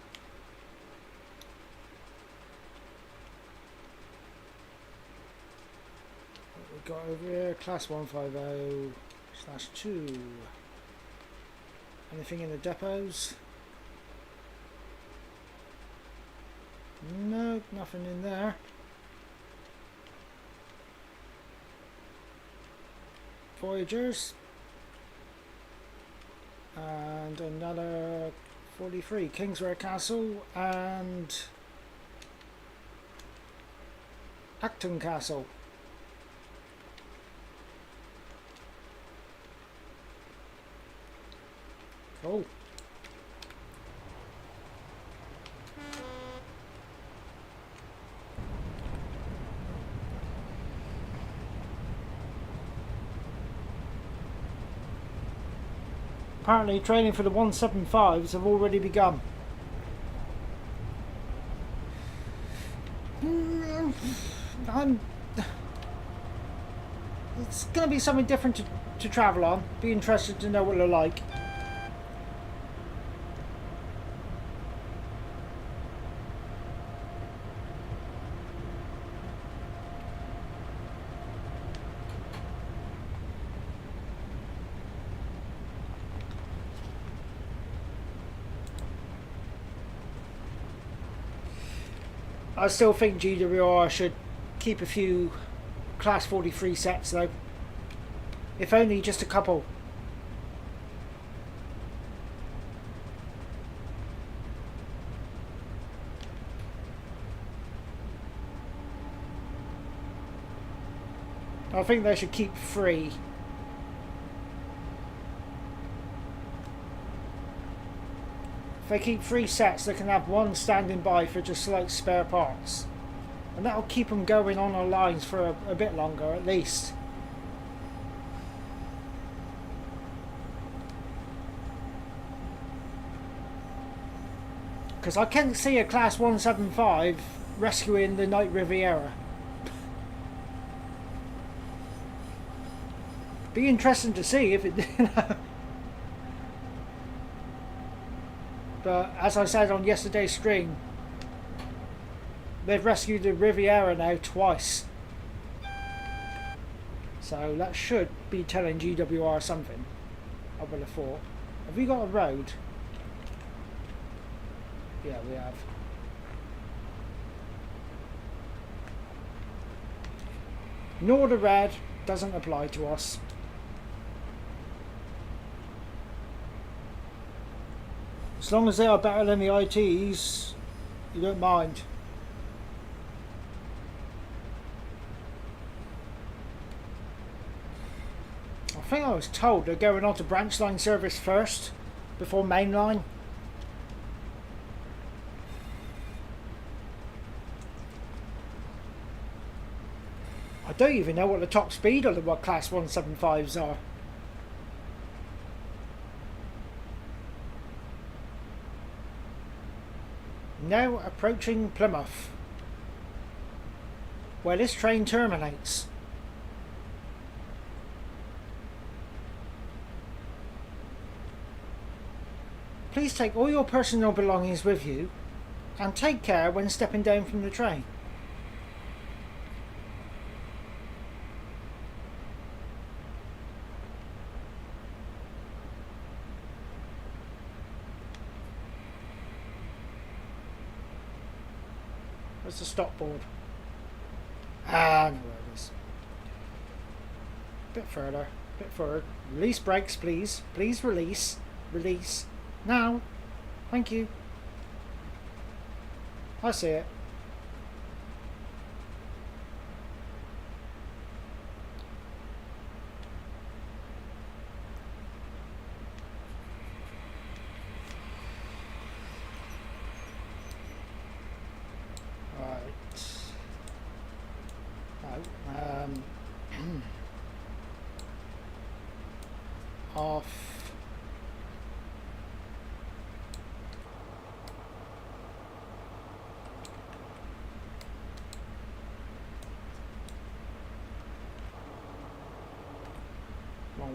What we got over here? Class 150/2. Anything in the depots? No, nothing in there. Voyagers. And another 43, Kingswear Castle and Acton Castle. Cool. Apparently training for the 175s have already begun. It's going to be something different to travel on. Be interested to know what they're like. I still think GWR should keep a few Class 43 sets though. If only just a couple. I think they should keep 3. If they keep 3 sets, they can have 1 standing by for just like spare parts. And that'll keep them going on our lines for a bit longer at least. Because I can't see a Class 175 rescuing the Knight Riviera. Be interesting to see if it did. But as I said on yesterday's stream, they've rescued the Riviera now twice. So that should be telling GWR something, I would have thought. Have we got a road? Yeah, we have. Nor the red doesn't apply to us. As long as they are better than the ITs, you don't mind. I think I was told they're going on to branch line service first, before mainline. I don't even know what the top speed of the Class 175s are. Now approaching Plymouth, where this train terminates. Please take all your personal belongings with you and take care when stepping down from the train. Where's the stop board? Ah, no, there it is. Bit further, bit forward. Release brakes, please. Please release. Release. Now. Thank you. I see it.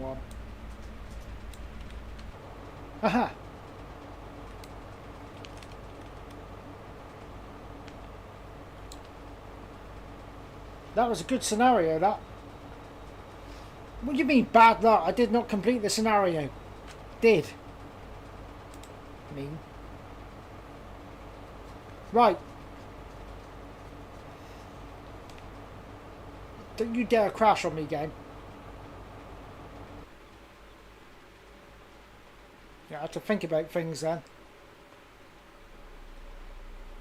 wrong one. Aha! That was a good scenario, that. What do you mean, bad luck? I did not complete the scenario. Did. Mean. Right. Don't you dare crash on me, game. Yeah, I have to think about things then.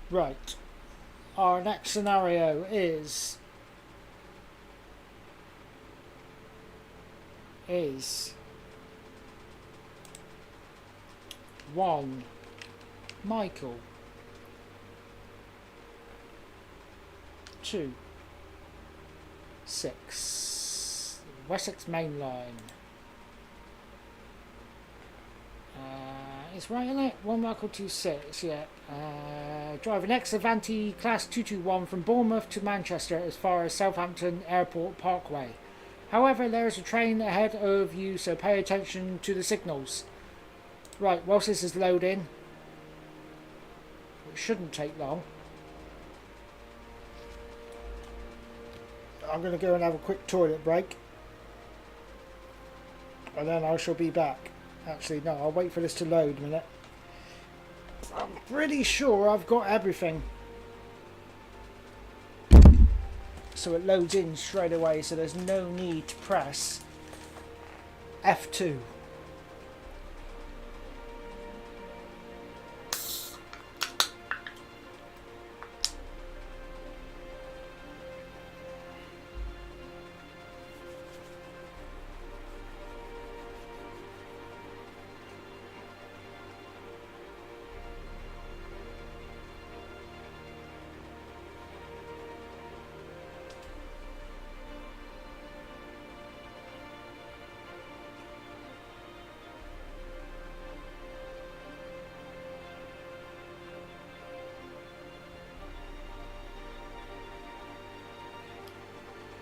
Right. Our next scenario is 1 Michael, 2 6 Wessex Main Line. It's right, isn't it? 1 Michael 2 6, yeah. Drive an ex-Avanti Class 221 from Bournemouth to Manchester as far as Southampton Airport Parkway. However, there is a train ahead of you, so pay attention to the signals. Right, whilst this is loading, it shouldn't take long. I'm going to go and have a quick toilet break, and then I shall be back. Actually, no, I'll wait for this to load a minute. I'm pretty sure I've got everything. So it loads in straight away, so there's no need to press F2.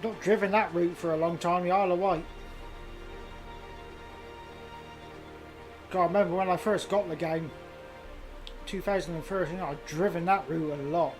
Not driven that route for a long time, the Isle of Wight. God, I remember when I first got the game, 2013, I'd driven that route a lot.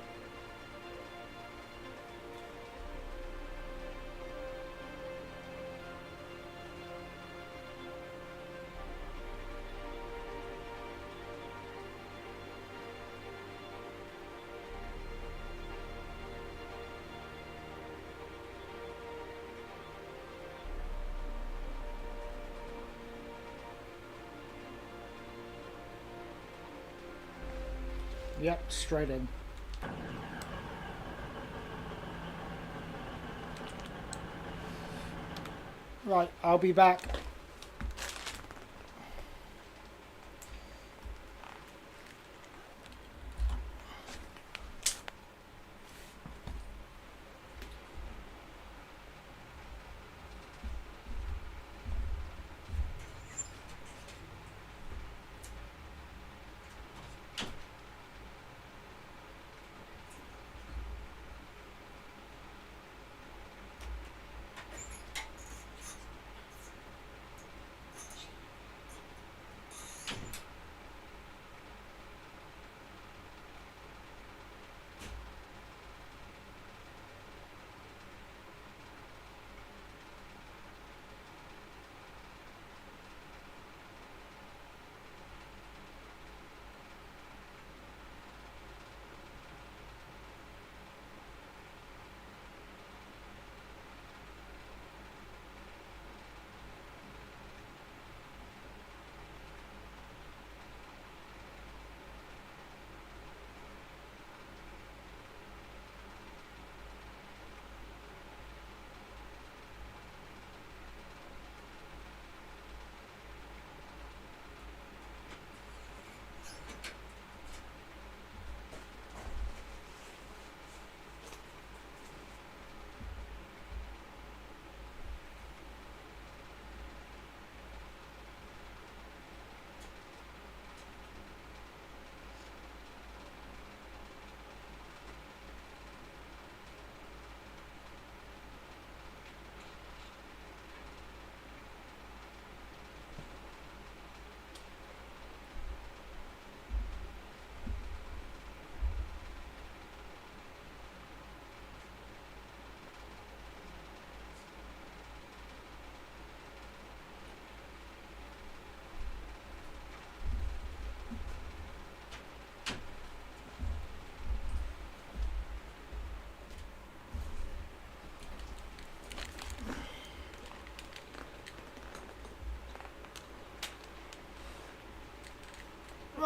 Yep, straight in. Right, I'll be back.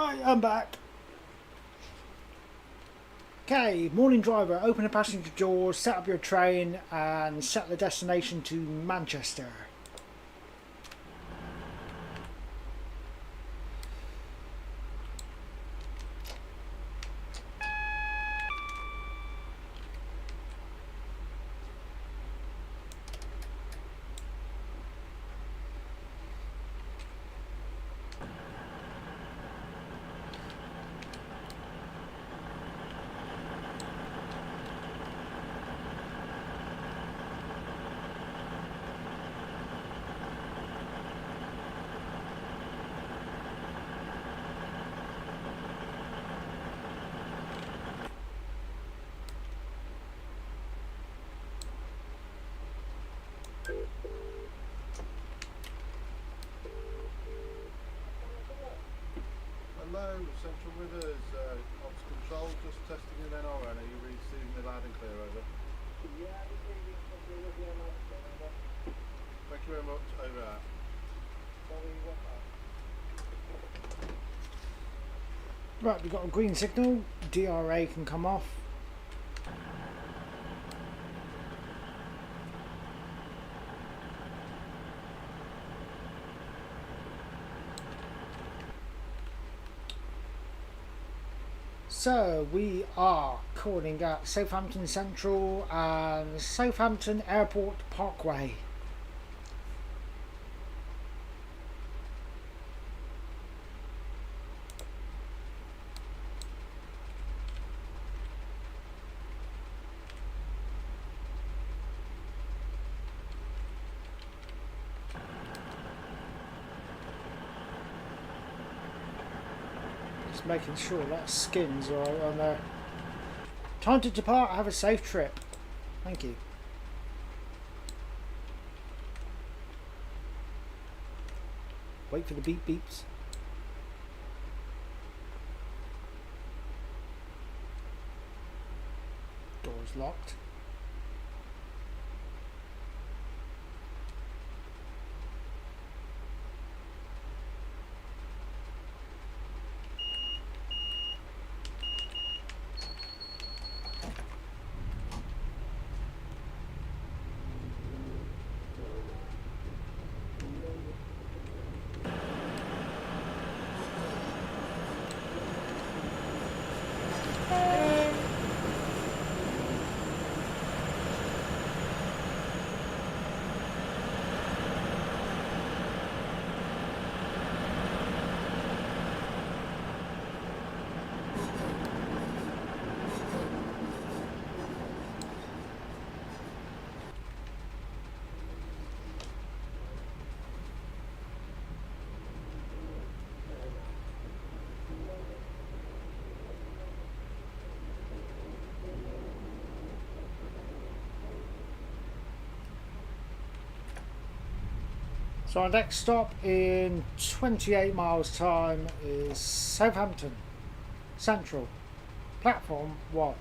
Right, I'm back. Okay, morning driver, open the passenger doors, set up your train and set the destination to Manchester. Hello, Central Withers, Ops Control, just testing an NRN. Are you receiving the loud and clear over? Thank you very much, over out. Right, we've got a green signal, DRA can come off. So we are calling at Southampton Central and Southampton Airport Parkway. Just making sure that skins are on there. Time to depart, have a safe trip. Thank you. Wait for the beep beeps. Doors locked. So our next stop in 28 miles time is Southampton Central, platform 1.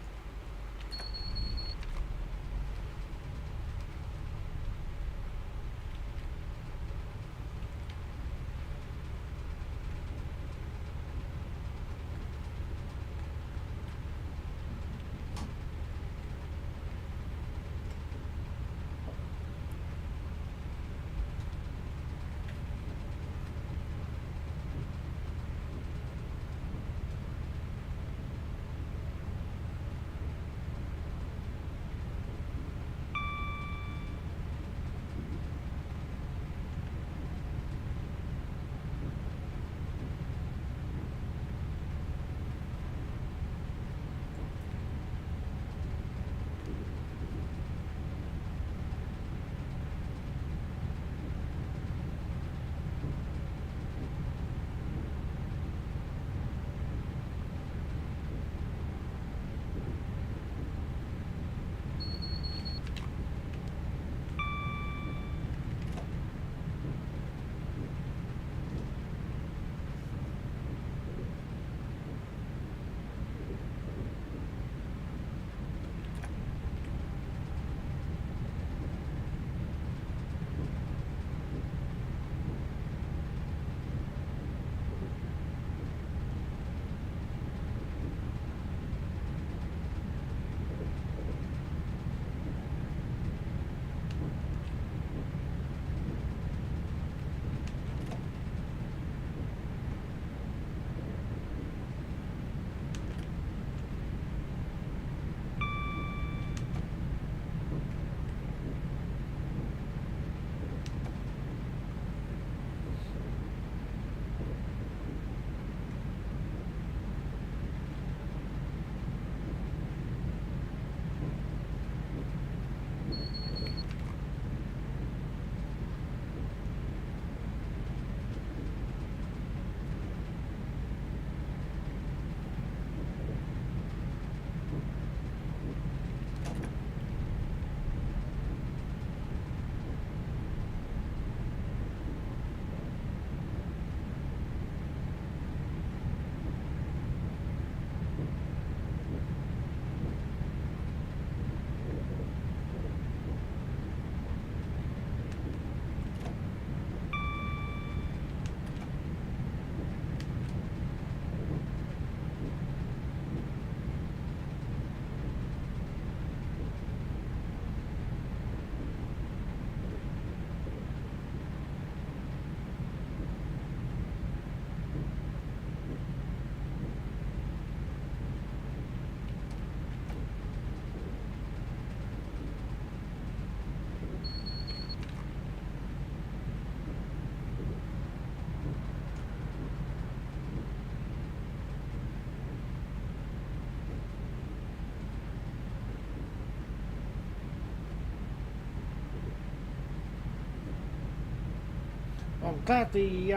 glad the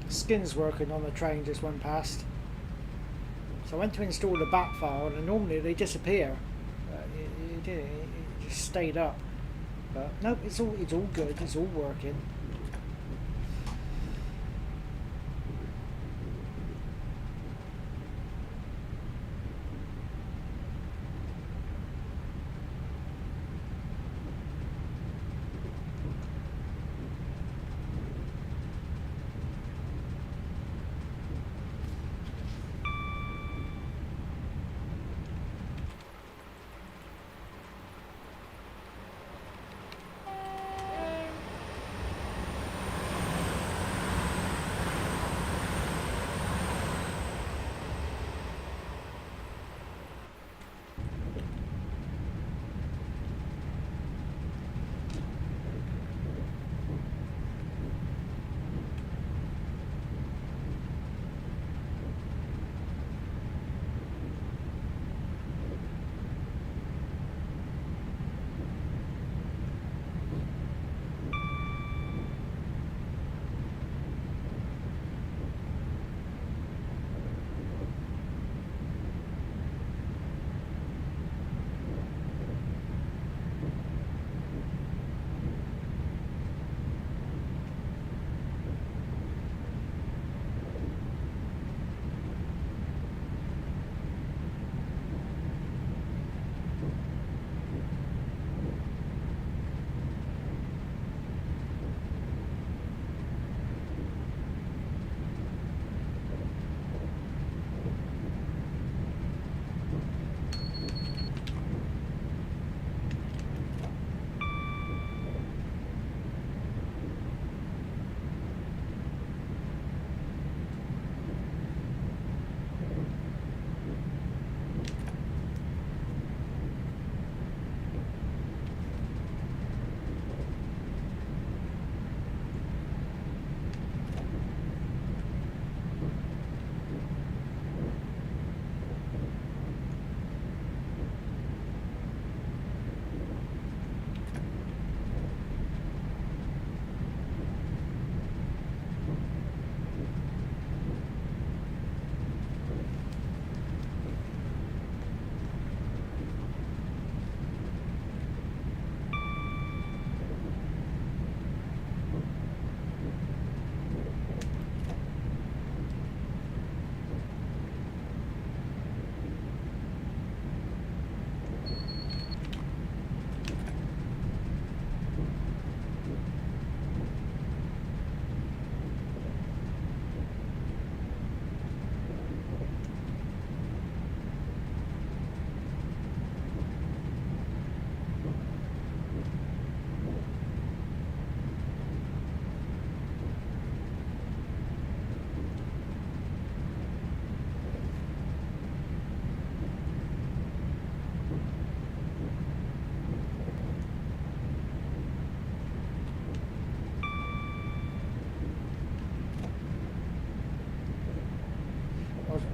skin's working on the train just went past. So I went to install the bat file, and normally they disappear. It just stayed up. But nope, it's all good. It's all working.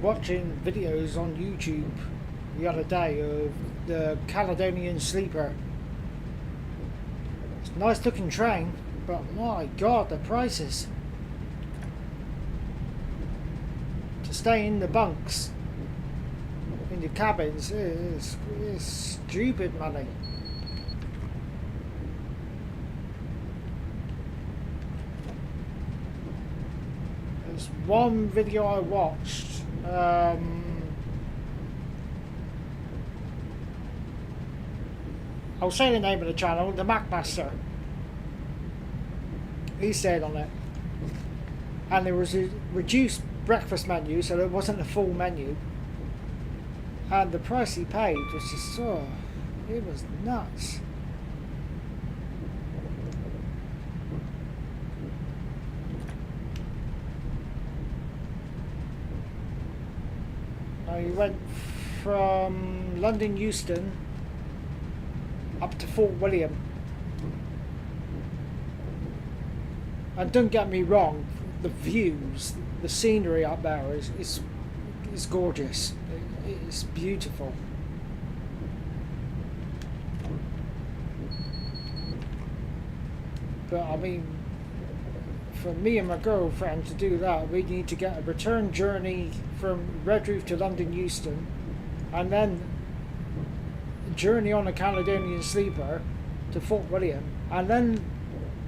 Watching videos on YouTube the other day of the Caledonian Sleeper. It's a nice looking train, but my god, the prices to stay in the bunks, in the cabins, is stupid money. There's one video I watched. I'll say the name of the channel, the Macmaster. He said on it, and there was a reduced breakfast menu, so it wasn't a full menu, and the price he paid was just it was nuts. He went from London Euston up to Fort William, and don't get me wrong, the views, the scenery up there is gorgeous. It's beautiful. But I mean, for me and my girlfriend to do that, we need to get a return journey from Redruth to London Euston, and then journey on a Caledonian Sleeper to Fort William, and then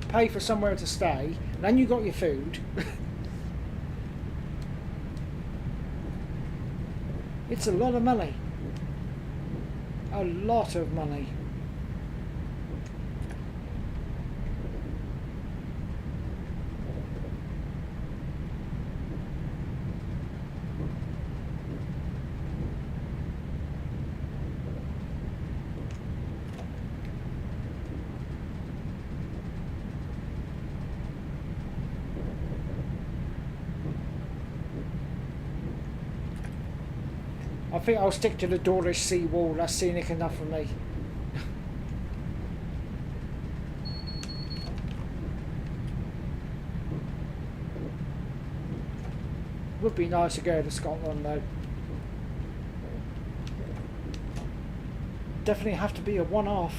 pay for somewhere to stay, and then you got your food. It's a lot of money. A lot of money. I think I'll stick to the Dawlish sea wall. That's scenic enough for me. Would be nice to go to Scotland though. Definitely have to be a one-off.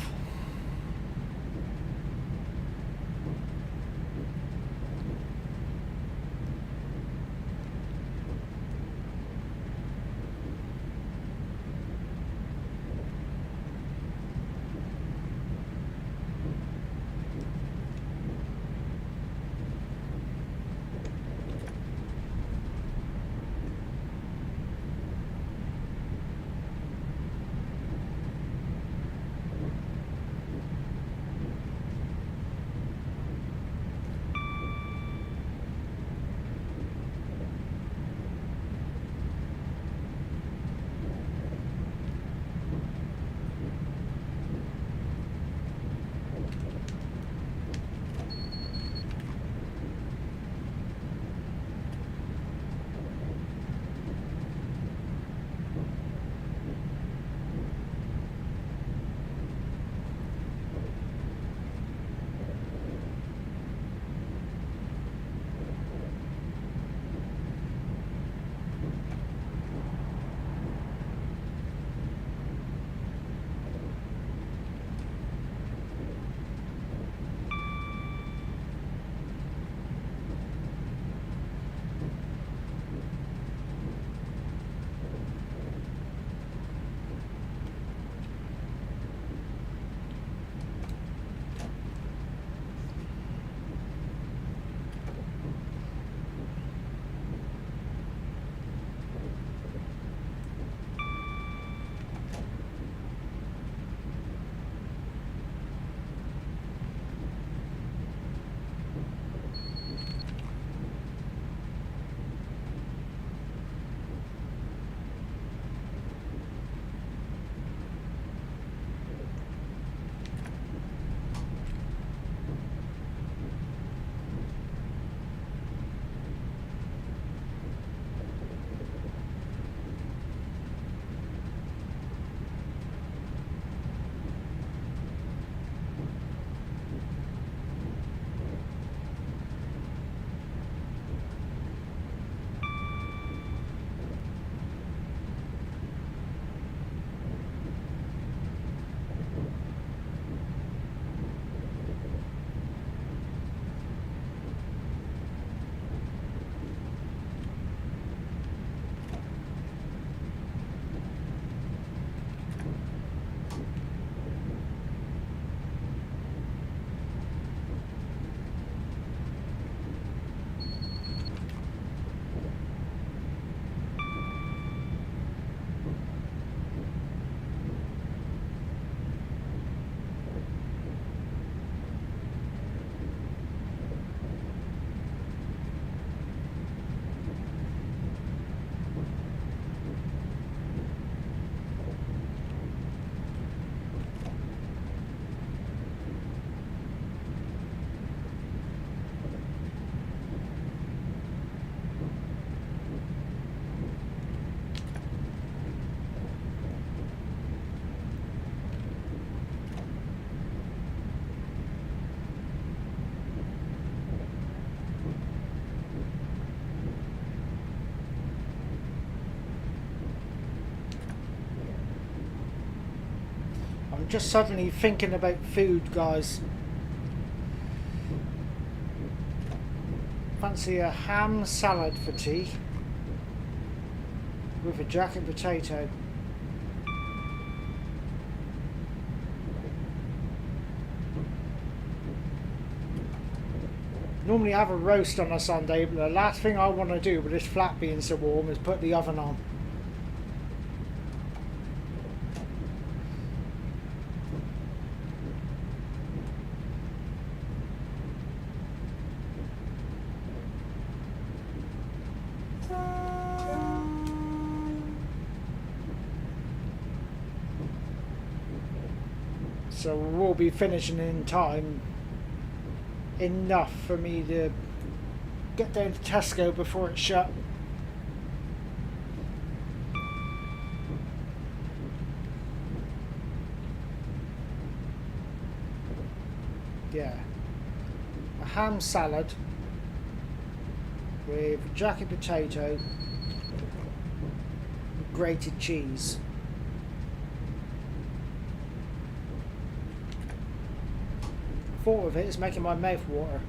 Just suddenly thinking about food, guys. fancy a ham salad for tea with a jacket potato. Normally I have a roast on a Sunday, but the last thing I want to do with this flat being so warm is put the oven on. So we'll be finishing in time enough for me to get down to Tesco before it's shut. Yeah, a ham salad with jacket potato, grated cheese. Thought of it is making my mouth water.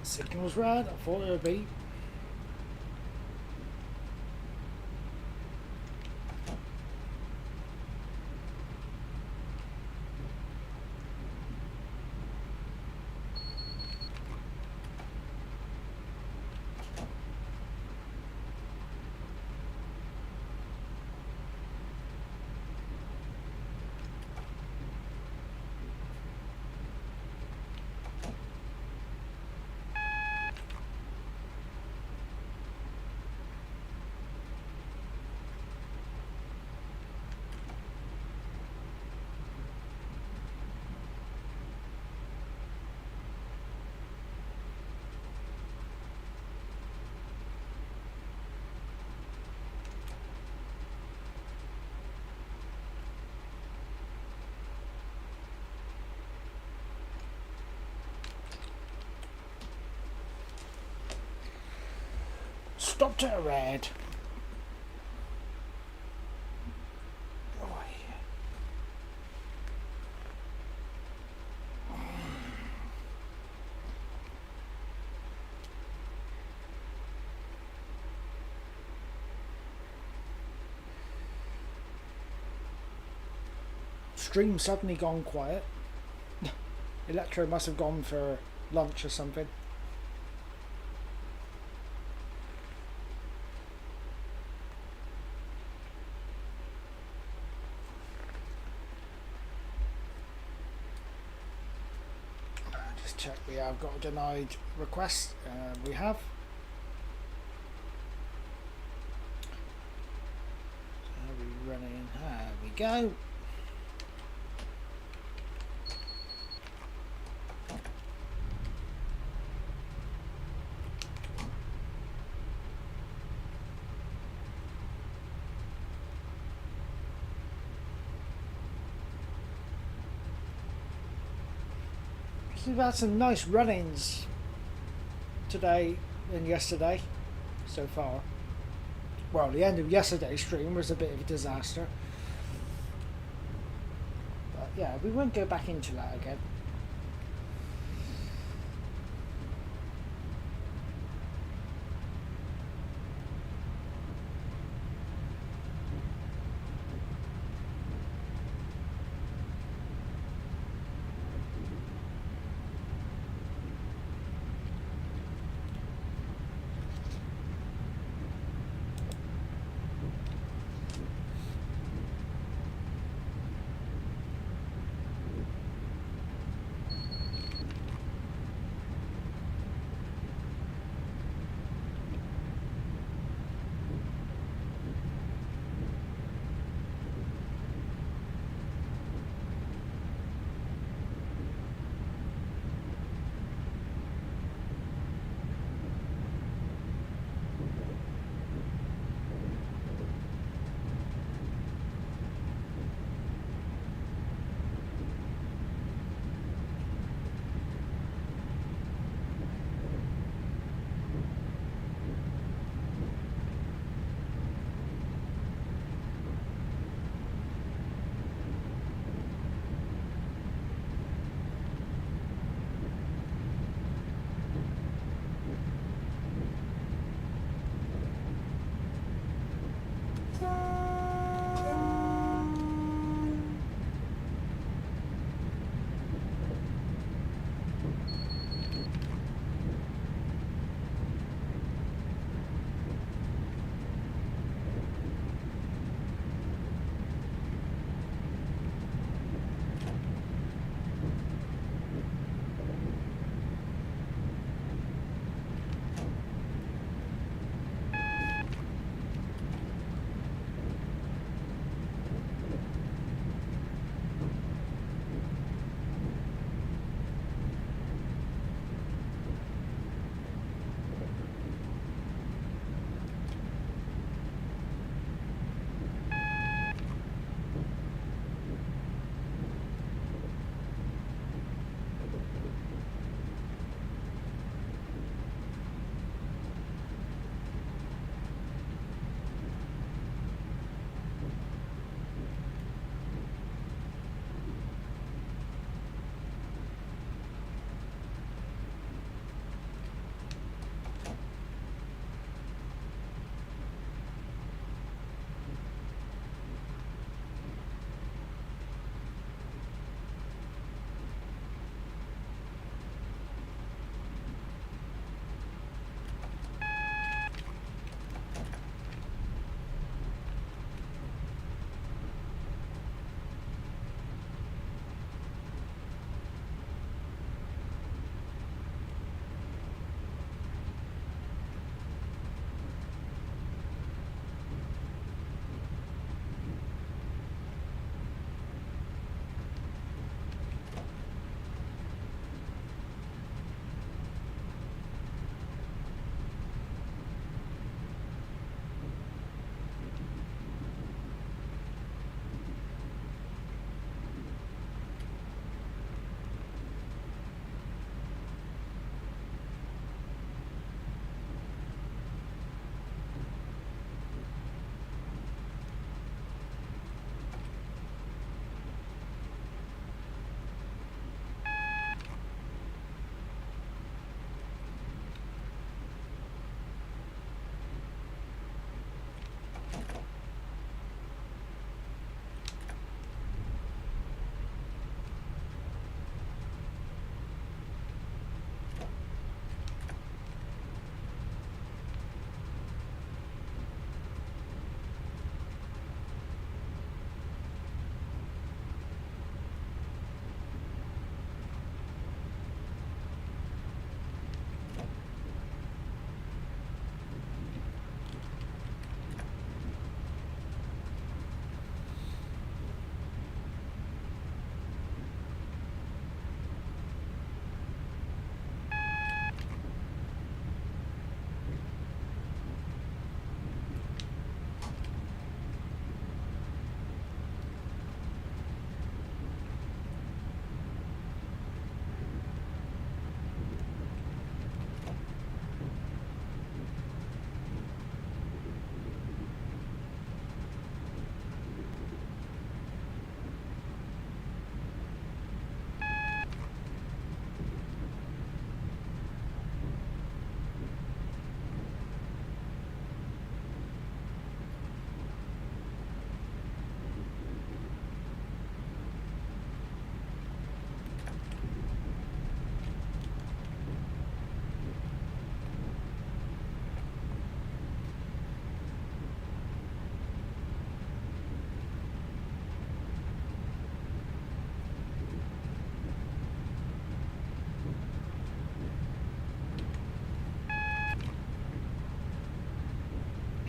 Signal's red, I thought it would be. Stopped at a red. Oh, yeah. Stream suddenly gone quiet. Electro must have gone for lunch or something. check we have got a denied request. We have. So we running. There we go. We've had some nice run-ins today and yesterday so far. Well, the end of yesterday's stream was a bit of a disaster. But yeah, we won't go back into that again.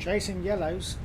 Chasing yellows.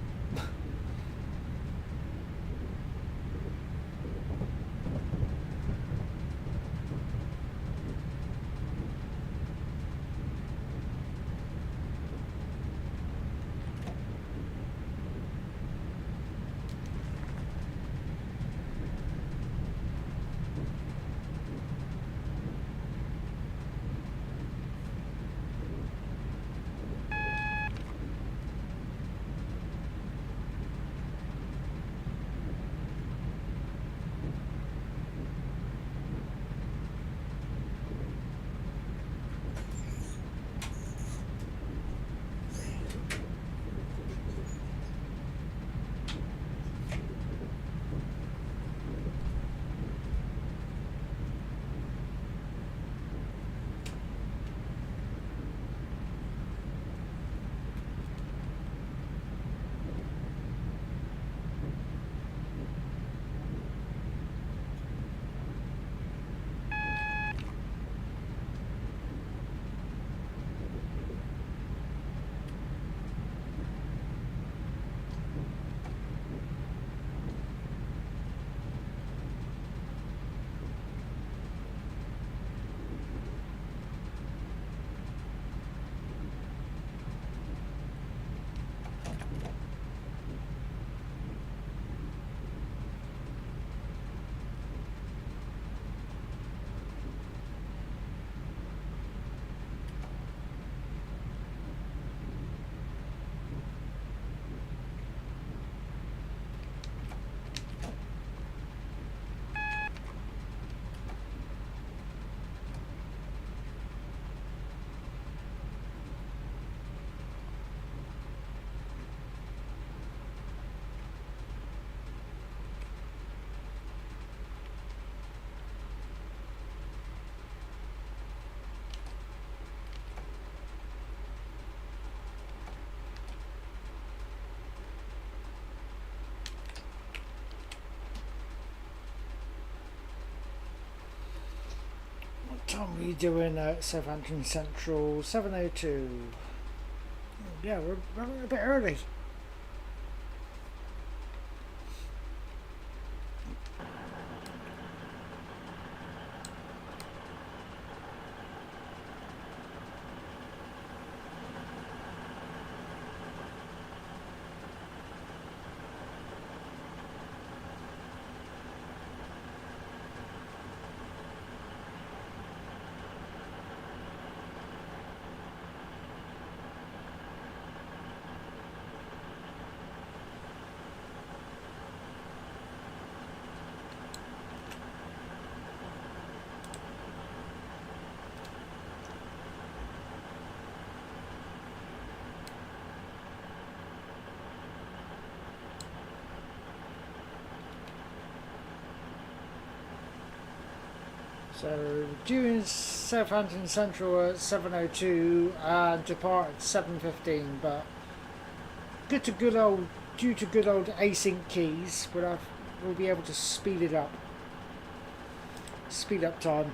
What time are we doing at Southampton Central? 7:02. Yeah, we're running a bit early. So due in Southampton Central at 7:02 and depart at 7:15. But due to good old async keys, we'll be able to speed it up. Speed up time.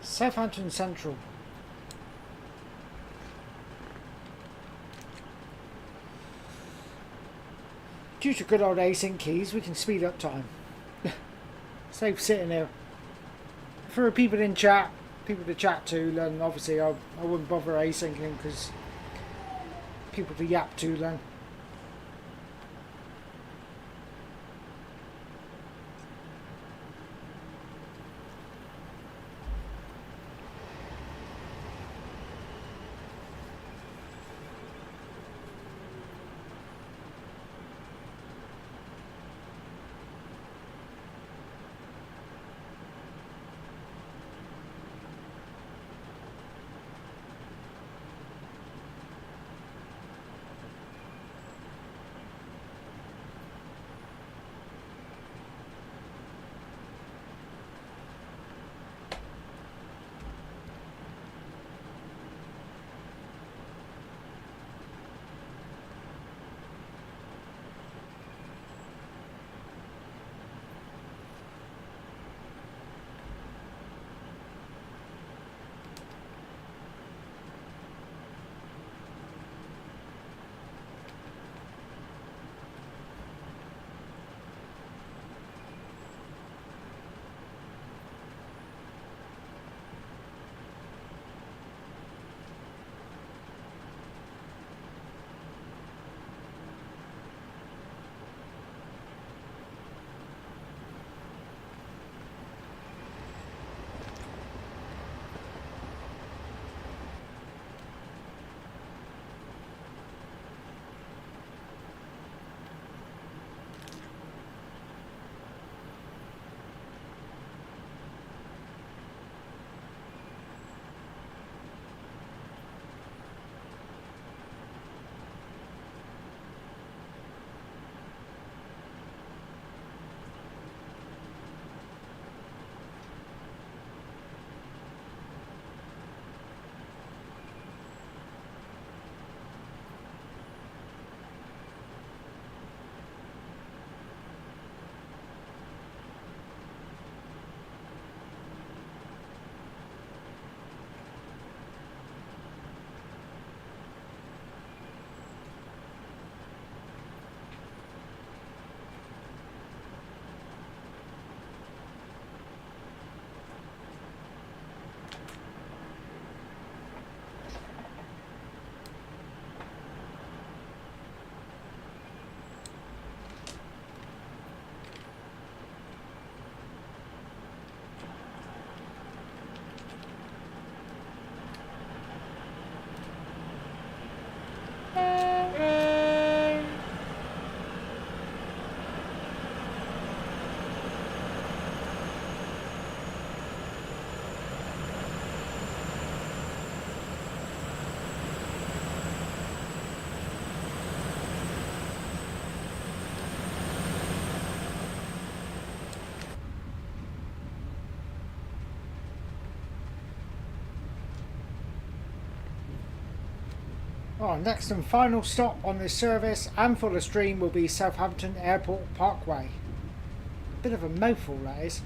Southampton Central. Due to good old async keys, we can speed up time. Save sitting there. For people in chat, people to chat to, then obviously I wouldn't bother asyncing because people to yap to then. Our next and final stop on this service and for the stream will be Southampton Airport Parkway. Bit of a mouthful, that is.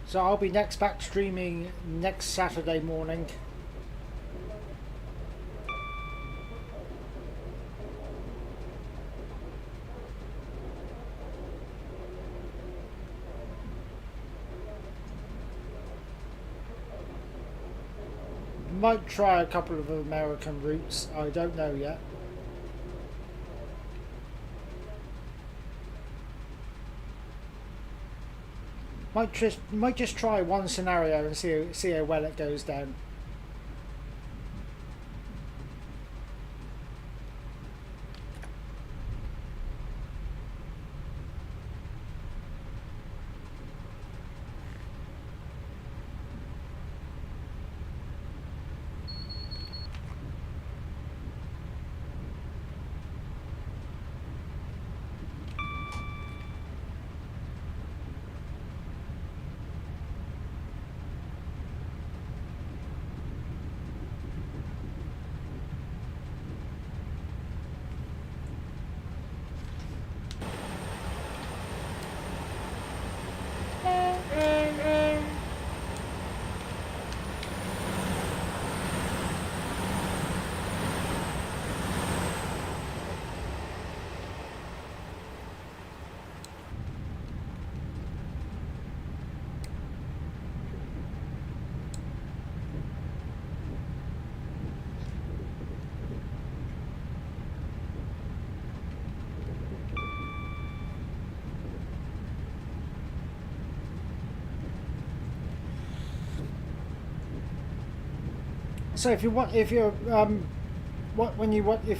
So I'll be next back streaming next Saturday morning. might try a couple of American routes. I don't know yet. Might just try one scenario and see how well it goes down. So if you're if you're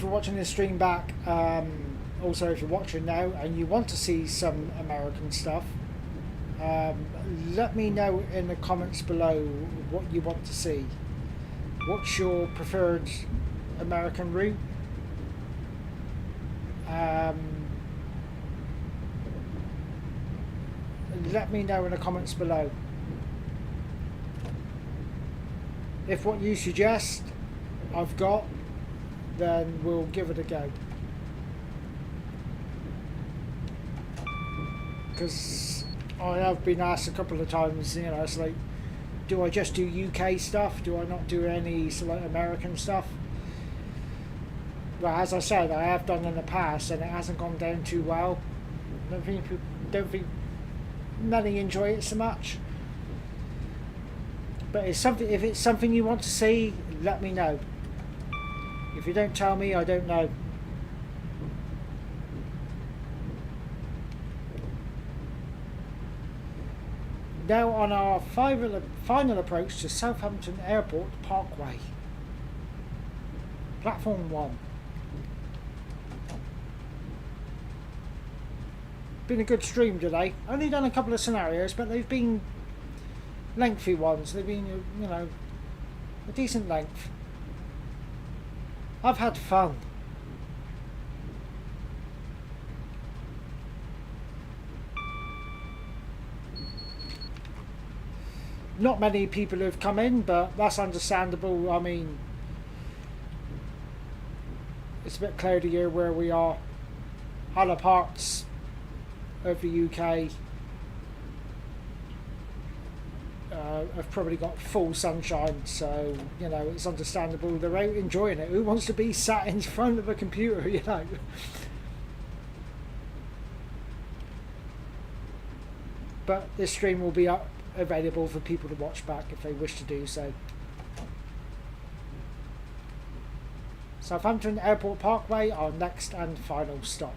watching this stream back, also if you're watching now and you want to see some American stuff, let me know in the comments below what you want to see. What's your preferred American route? Let me know in the comments below. If what you suggest I've got, then we'll give it a go. Because I have been asked a couple of times, you know, it's like, do I just do UK stuff? Do I not do any sort of American stuff? Well, as I said, I have done in the past and it hasn't gone down too well. Don't think many enjoy it so much. But if it's something you want to see, let me know. If you don't tell me, I don't know. Now on our final approach to Southampton Airport Parkway. Platform 1. Been a good stream today. Only done a couple of scenarios, but they've been lengthy ones. They've been, you know, a decent length. I've had fun. Not many people have come in, but that's understandable. I mean, it's a bit cloudy here where we are. Other parts of the UK have probably got full sunshine, so you know it's understandable. They're out enjoying it. Who wants to be sat in front of a computer, you know? But this stream will be up, available for people to watch back if they wish to do so. Southampton Airport Parkway, our next and final stop.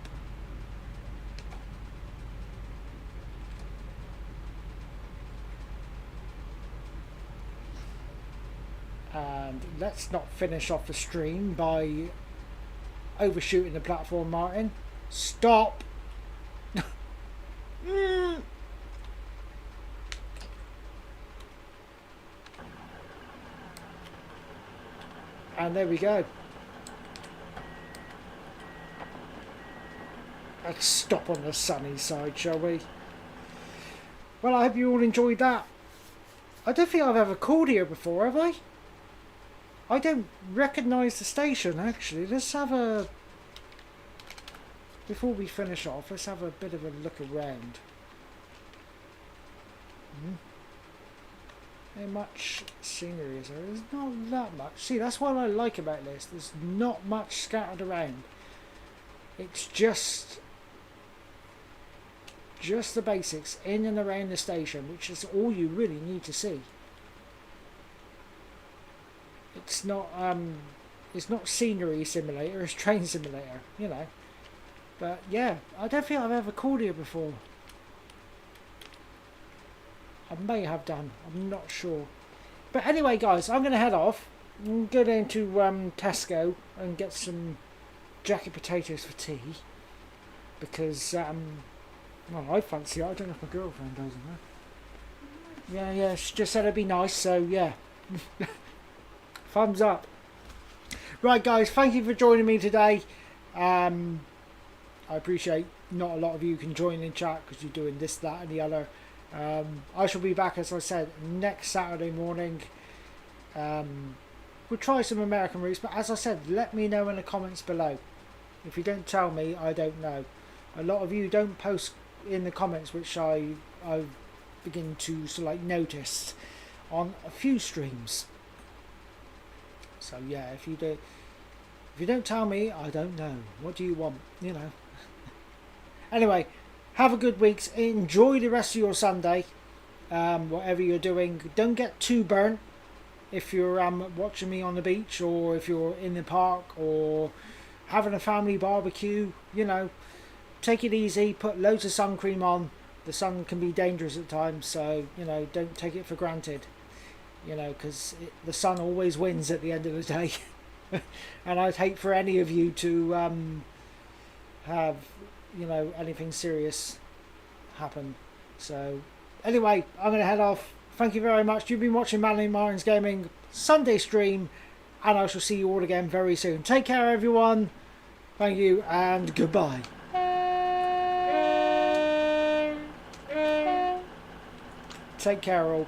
And let's not finish off the stream by overshooting the platform, Martin. Stop! And there we go. Let's stop on the sunny side, shall we? Well, I hope you all enjoyed that. I don't think I've ever called here before, have I? I don't recognise the station, actually. Let's have a... Before we finish off, let's have a bit of a look around. How much scenery is there? There's not that much. See, that's what I like about this. There's not much scattered around. It's just the basics in and around the station, which is all you really need to see. It's not scenery simulator, it's train simulator, you know. But yeah, I don't think I've ever called here before. I may have done, I'm not sure. But anyway guys, I'm going to head off and go down to Tesco and get some jacket potatoes for tea. Because, well, I fancy it. I don't know if my girlfriend does, Yeah, she just said it'd be nice, so yeah. Thumbs up. Right guys, thank you for joining me today. I appreciate not a lot of you can join in chat because you're doing this, that and the other. I shall be back, as I said, next Saturday morning. We'll try some American routes, but as I said, let me know in the comments below. If you don't tell me, I don't know. A lot of you don't post in the comments, which I begin to sort of like notice on a few streams. So yeah, if you don't tell me, I don't know. What do you want? You know. Anyway, have a good week. Enjoy the rest of your Sunday. Whatever you're doing, don't get too burnt. If you're watching me on the beach, or if you're in the park, or having a family barbecue, you know, take it easy. Put loads of sun cream on. The sun can be dangerous at times, so you know, don't take it for granted. You know, because the sun always wins at the end of the day. And I'd hate for any of you to have, you know, anything serious happen. So anyway, I'm going to head off. Thank you very much. You've been watching Manly Martins Gaming Sunday stream, and I shall see you all again very soon. Take care everyone. Thank you and goodbye. Take care all.